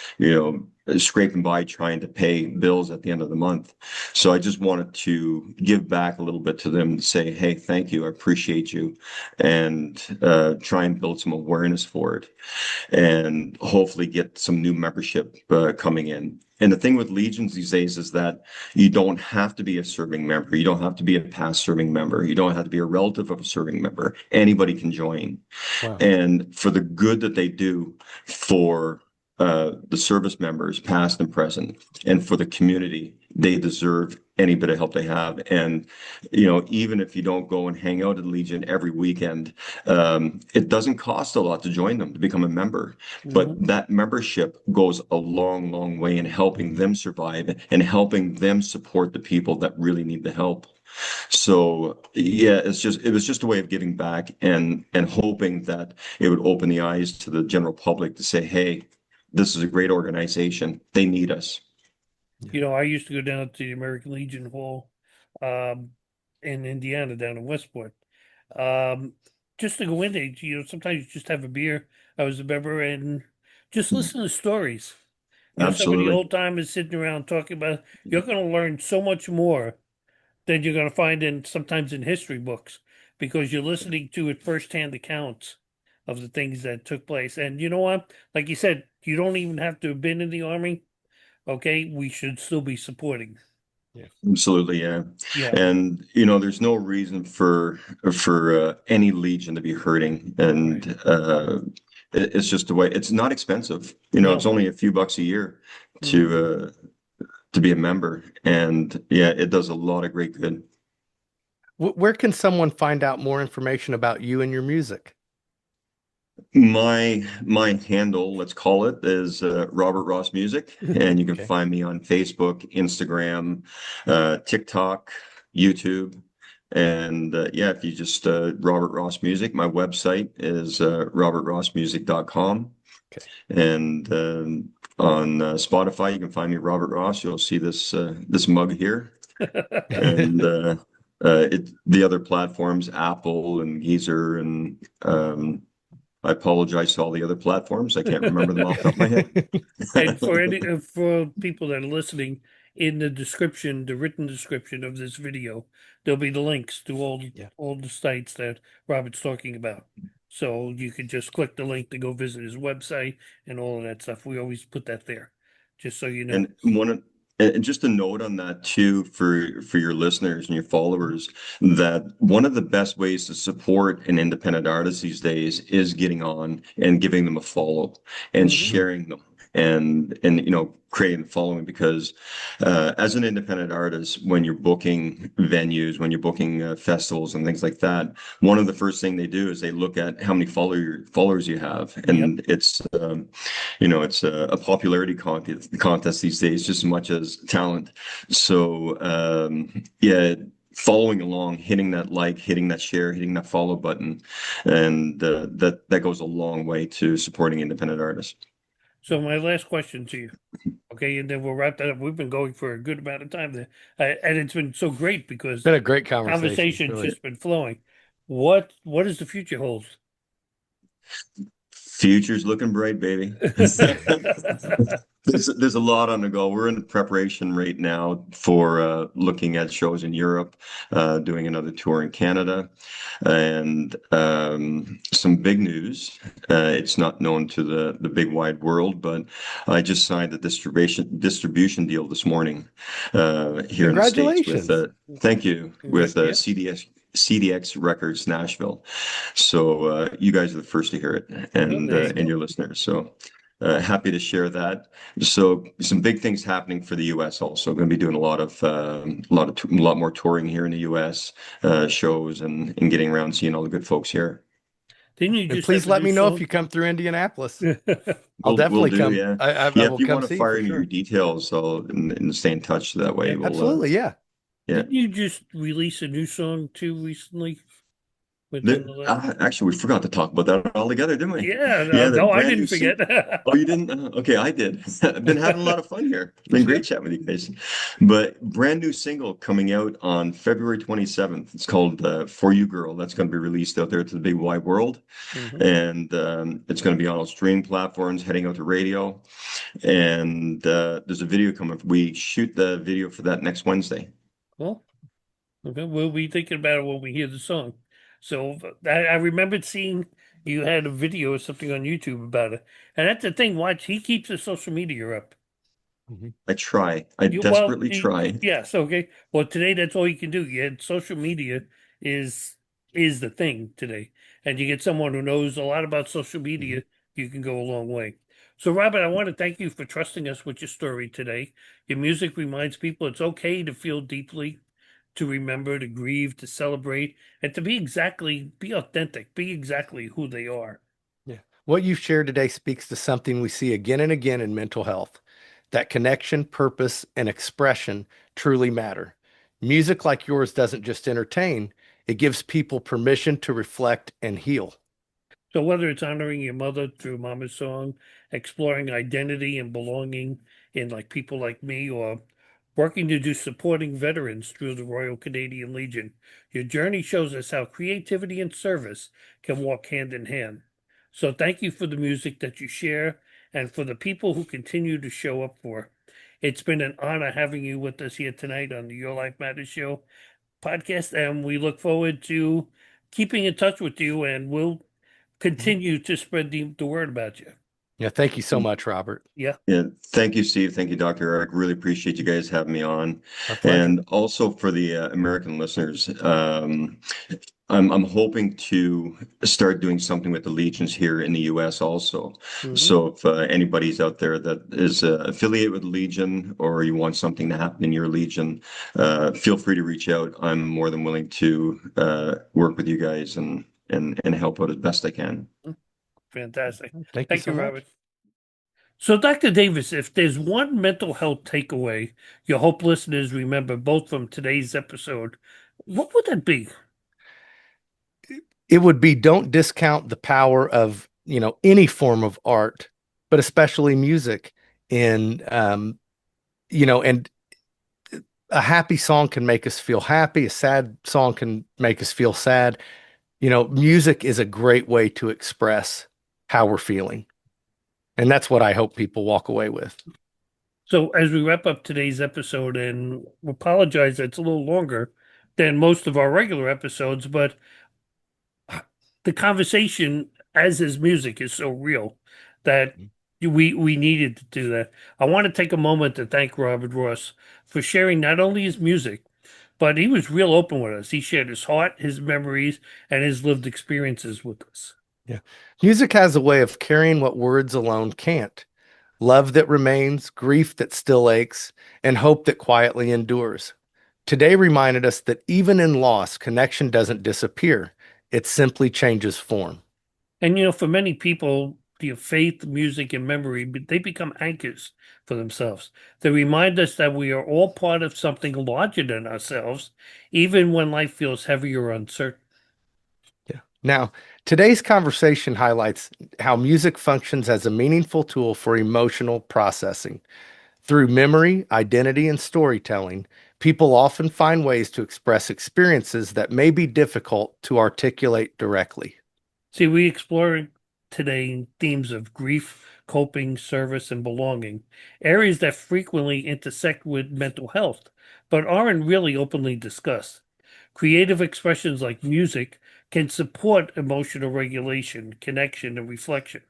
C: scraping by trying to pay bills at the end of the month. So I just wanted to give back a little bit to them to say, hey, thank you, I appreciate you, and try and build some awareness for it, and hopefully get some new membership coming in. And the thing with Legions these days is that you don't have to be a serving member. You don't have to be a past serving member. You don't have to be a relative of a serving member. Anybody can join.
F: Wow.
C: And for the good that they do for the service members, past and present, and for the community, they deserve any bit of help they have. And, even if you don't go and hang out at Legion every weekend, it doesn't cost a lot to join them, to become a member. But that membership goes a long, long way in helping them survive and helping them support the people that really need the help. So yeah, it was just a way of giving back and hoping that it would open the eyes to the general public to say, hey, this is a great organization. They need us.
B: I used to go down to the American Legion Hall in Indiana, down in Westport. just to go in there, sometimes you just have a beer. I was a member and just listen to stories. Some of the
C: Absolutely.
B: old timers sitting around talking about, you're going to learn so much more than you're going to find sometimes in history books because you're listening to it firsthand accounts of the things that took place. And you know what? Like you said, you don't even have to have been in the army. Okay, we should still be supporting.
C: Absolutely, yeah.
B: Yeah.
C: And there's no reason for any legion to be hurting, and it's just the way. It's not expensive.
B: No.
C: It's only a few bucks a year
B: Mhm.
C: to be a member, and yeah, it does a lot of great good.
F: Where can someone find out more information about you and your music?
C: My handle, let's call it, is Robert Ross Music, and you can
F: Okay.
C: find me on Facebook, Instagram, TikTok, YouTube, and yeah, if you just Robert Ross Music. My website is robertrossmusic.com,
F: Okay.
C: and on Spotify you can find me Robert Ross. You'll see this mug here, and the other platforms, Apple and Geezer, and I apologize to all the other platforms. I can't remember them off the top of my head.
B: And for people that are listening, in the description, the written description of this video, there'll be the links to all the sites that Robert's talking about. So you can just click the link to go visit his website and all of that stuff. We always put that there, just so you know.
C: And just a note on that too, for your listeners and your followers, that one of the best ways to support an independent artist these days is getting on and giving them a follow and sharing them and creating the following, because as an independent artist, when you're booking venues, when you're booking festivals and things like that, one of the first thing they do is they look at how many followers you have, and it's it's a popularity contest these days just as much as talent. So yeah, following along, hitting that like, hitting that share, hitting that follow button, and that goes a long way to supporting independent artists.
B: So my last question to you, okay, and then we'll wrap that up. We've been going for a good amount of time there, and it's been so great because
F: It's been a great conversation's
B: conversation's
F: really.
B: just been flowing. What does the future hold?
C: Future's looking bright, baby. There's a lot on the go. We're in preparation right now for looking at shows in Europe, doing another tour in Canada, and some big news. It's not known to the big wide world, but I just signed a distribution deal this morning here in the States with thank you, with CDX Records Nashville. So you guys are the first to hear it, and your listeners. So happy to share that. So some big things happening for the U.S. also. Going to be doing a lot more touring here in the U.S. Shows and getting around seeing all the good folks here.
B: Didn't you
F: And
B: just
F: please
B: have a
F: let
B: new
F: me know
B: song?
F: if you come through Indianapolis. I'll
C: We'll
F: definitely
C: do,
F: come.
C: yeah.
F: I
C: Yeah,
F: will
C: if you
F: come
C: want to
F: see
C: fire
F: for
C: in your
F: sure.
C: details, and stay in touch that way. We'll,
F: Absolutely, yeah.
C: yeah.
B: Didn't you just release a new song too recently? Within the last...
C: Actually, we forgot to talk about that altogether, didn't we?
B: Yeah,
C: Yeah, the
B: no, I
C: brand
B: didn't
C: new
B: forget.
C: Oh, you didn't? Okay, I did. I've been having a lot of fun here. Been great chatting with you guys. But brand new single coming out on February 27th. It's called For You Girl. That's going to be released out there to the big wide world. And it's going to be on all streaming platforms, heading out to radio. And there's a video coming. We shoot the video for that next Wednesday.
B: Well, okay, we'll be thinking about it when we hear the song. So I remembered seeing you had a video or something on YouTube about it. And that's the thing, watch, he keeps his social media up.
C: I try. I desperately try.
B: Yes, okay. Well, today that's all you can do. Social media is the thing today. And you get someone who knows a lot about social media, you can go a long way. So Robert, I want to thank you for trusting us with your story today. Your music reminds people it's okay to feel deeply, to remember, to grieve, to celebrate, and to be authentic, be exactly who they are.
F: Yeah. What you've shared today speaks to something we see again and again in mental health, that connection, purpose, and expression truly matter. Music like yours doesn't just entertain, it gives people permission to reflect and heal.
B: So whether it's honoring your mother through Mama's song, exploring identity and belonging in like people like me, or working to do supporting veterans through the Royal Canadian Legion. Your journey shows us how creativity and service can walk hand in hand. So thank you for the music that you share and for the people who continue to show up for. It's been an honor having you with us here tonight on the Your Life Matters Show podcast, and we look forward to keeping in touch with you, and we'll continue to spread the word about you.
F: Yeah, thank you so much, Robert.
B: Yeah.
C: Yeah, thank you, Steve. Thank you, Dr. Eric. Really appreciate you guys having me on.
F: Our pleasure.
C: And also for the American listeners, I'm hoping to start doing something with the legions here in the U.S. also. So if anybody's out there that is affiliated with the Legion or you want something to happen in your Legion, feel free to reach out. I'm more than willing to work with you guys and help out as best I can.
B: Fantastic.
F: Thank
B: Thank
F: you so
B: you,
F: much.
B: Robert. So, Dr. Davis, if there's one mental health takeaway you hope listeners remember both from today's episode, what would that be?
F: It would be, don't discount the power of, any form of art, but especially music. And a happy song can make us feel happy. A sad song can make us feel sad. Music is a great way to express how we're feeling. And that's what I hope people walk away with.
B: So, as we wrap up today's episode, and we apologize that it's a little longer than most of our regular episodes, but the conversation, as is music, is so real that we needed to do that. I want to take a moment to thank Robert Ross for sharing not only his music, but he was real open with us. He shared his heart, his memories, and his lived experiences with us.
F: Yeah. Music has a way of carrying what words alone can't. Love that remains, grief that still aches, and hope that quietly endures. Today reminded us that even in loss, connection doesn't disappear. It simply changes form.
B: And, for many people, faith, music, and memory, they become anchors for themselves. They remind us that we are all part of something larger than ourselves, even when life feels heavy or uncertain.
F: Yeah. Now, today's conversation highlights how music functions as a meaningful tool for emotional processing. Through memory, identity, and storytelling, people often find ways to express experiences that may be difficult to articulate directly.
B: See, we explore today themes of grief, coping, service, and belonging, areas that frequently intersect with mental health, but aren't really openly discussed. Creative expressions like music can support emotional regulation, connection, and reflection.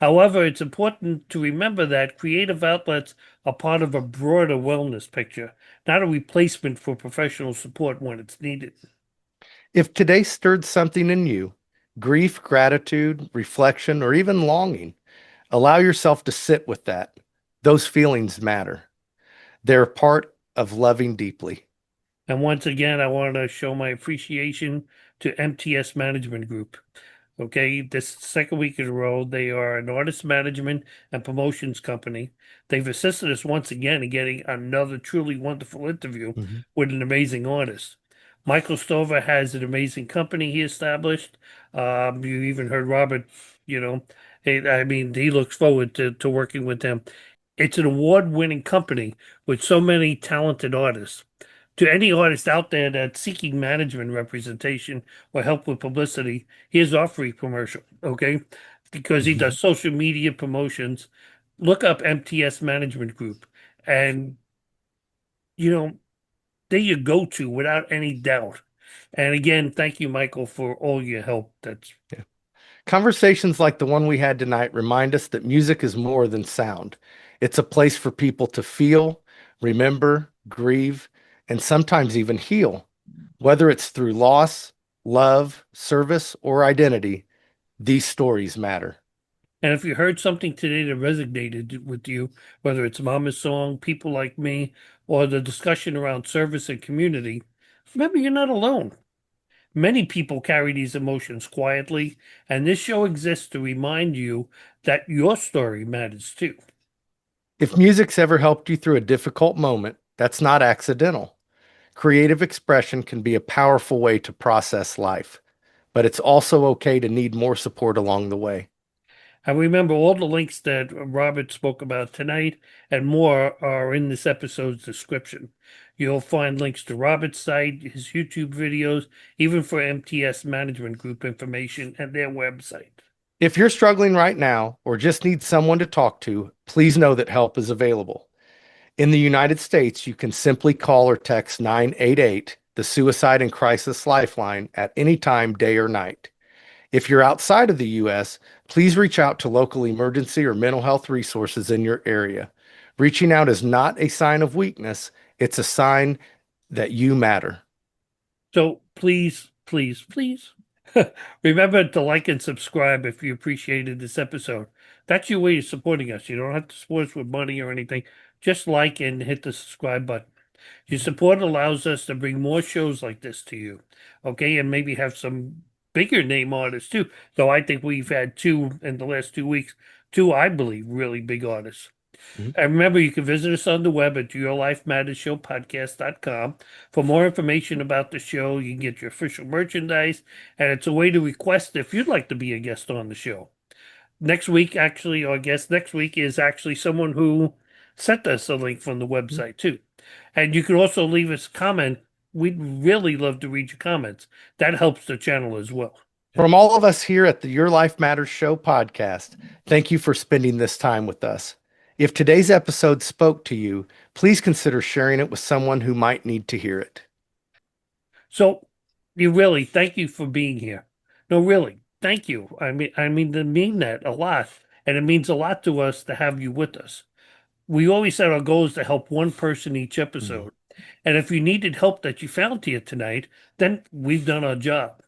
B: However, it's important to remember that creative outlets are part of a broader wellness picture, not a replacement for professional support when it's needed.
F: If today stirred something in you, grief, gratitude, reflection, or even longing, allow yourself to sit with that. Those feelings matter. They're part of loving deeply.
B: And once again, I want to show my appreciation to MTS Management Group. Okay, this second week in a row, they are an artist management and promotions company. They've assisted us once again in getting another truly wonderful interview with an amazing artist. Michael Stover has an amazing company he established. You even heard Robert, he looks forward to working with them. It's an award-winning company with so many talented artists. To any artist out there that's seeking management representation or help with publicity, here's our free commercial, okay? Because he does social media promotions. Look up MTS Management Group, and they're your go-to without any doubt. And again, thank you, Michael, for all your help.
F: Conversations like the one we had tonight remind us that music is more than sound. It's a place for people to feel, remember, grieve, and sometimes even heal. Whether it's through loss, love, service, or identity, these stories matter.
B: And if you heard something today that resonated with you, whether it's Mama's Song, People Like Me, or the discussion around service and community, remember you're not alone. Many people carry these emotions quietly, and this show exists to remind you that your story matters too.
F: If music's ever helped you through a difficult moment, that's not accidental. Creative expression can be a powerful way to process life, but it's also okay to need more support along the way.
B: And remember, all the links that Robert spoke about tonight and more are in this episode's description. You'll find links to Robert's site, his YouTube videos, even for MTS Management Group information and their website.
F: If you're struggling right now or just need someone to talk to, please know that help is available. In the United States, you can simply call or text 988, the Suicide and Crisis Lifeline, at any time, day or night. If you're outside of the U.S., please reach out to local emergency or mental health resources in your area. Reaching out is not a sign of weakness. It's a sign that you matter.
B: So please, please, please remember to like and subscribe if you appreciated this episode. That's your way of supporting us. You don't have to support us with money or anything. Just like and hit the subscribe button. Your support allows us to bring more shows like this to you. Okay, and maybe have some bigger name artists too. So I think we've had two in the last 2 weeks. Two, I believe, really big artists. And remember, you can visit us on the web at yourlifemattersshowpodcast.com for more information about the show. You can get your official merchandise, and it's a way to request if you'd like to be a guest on the show. Next week, actually, our guest next week is actually someone who sent us a link from the website too. And you can also leave us a comment. We'd really love to read your comments. That helps the channel as well.
F: From all of us here at the Your Life Matters Show podcast, thank you for spending this time with us. If today's episode spoke to you, please consider sharing it with someone who might need to hear it.
B: So, thank you for being here. No, really, thank you. I mean that a lot, and it means a lot to us to have you with us. We always said our goal is to help one person each episode. And if you needed help that you found here tonight, then we've done our job.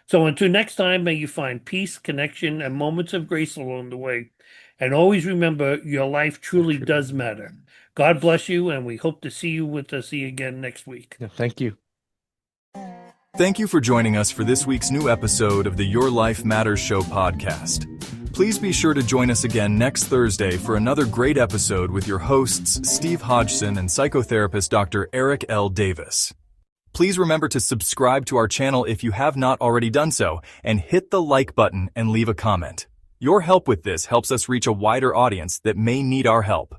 B: So until next time, may you find peace, connection, and moments of grace along the way. And always remember, your life truly does matter. God bless you, and we hope to see you with us again next week.
F: Thank you.
D: Thank you for joining us for this week's new episode of the Your Life Matters Show podcast. Please be sure to join us again next Thursday for another great episode with your hosts, Steve Hodgson and psychotherapist Dr. Eric L. Davis. Please remember to subscribe to our channel if you have not already done so, and hit the like button and leave a comment. Your help with this helps us reach a wider audience that may need our help.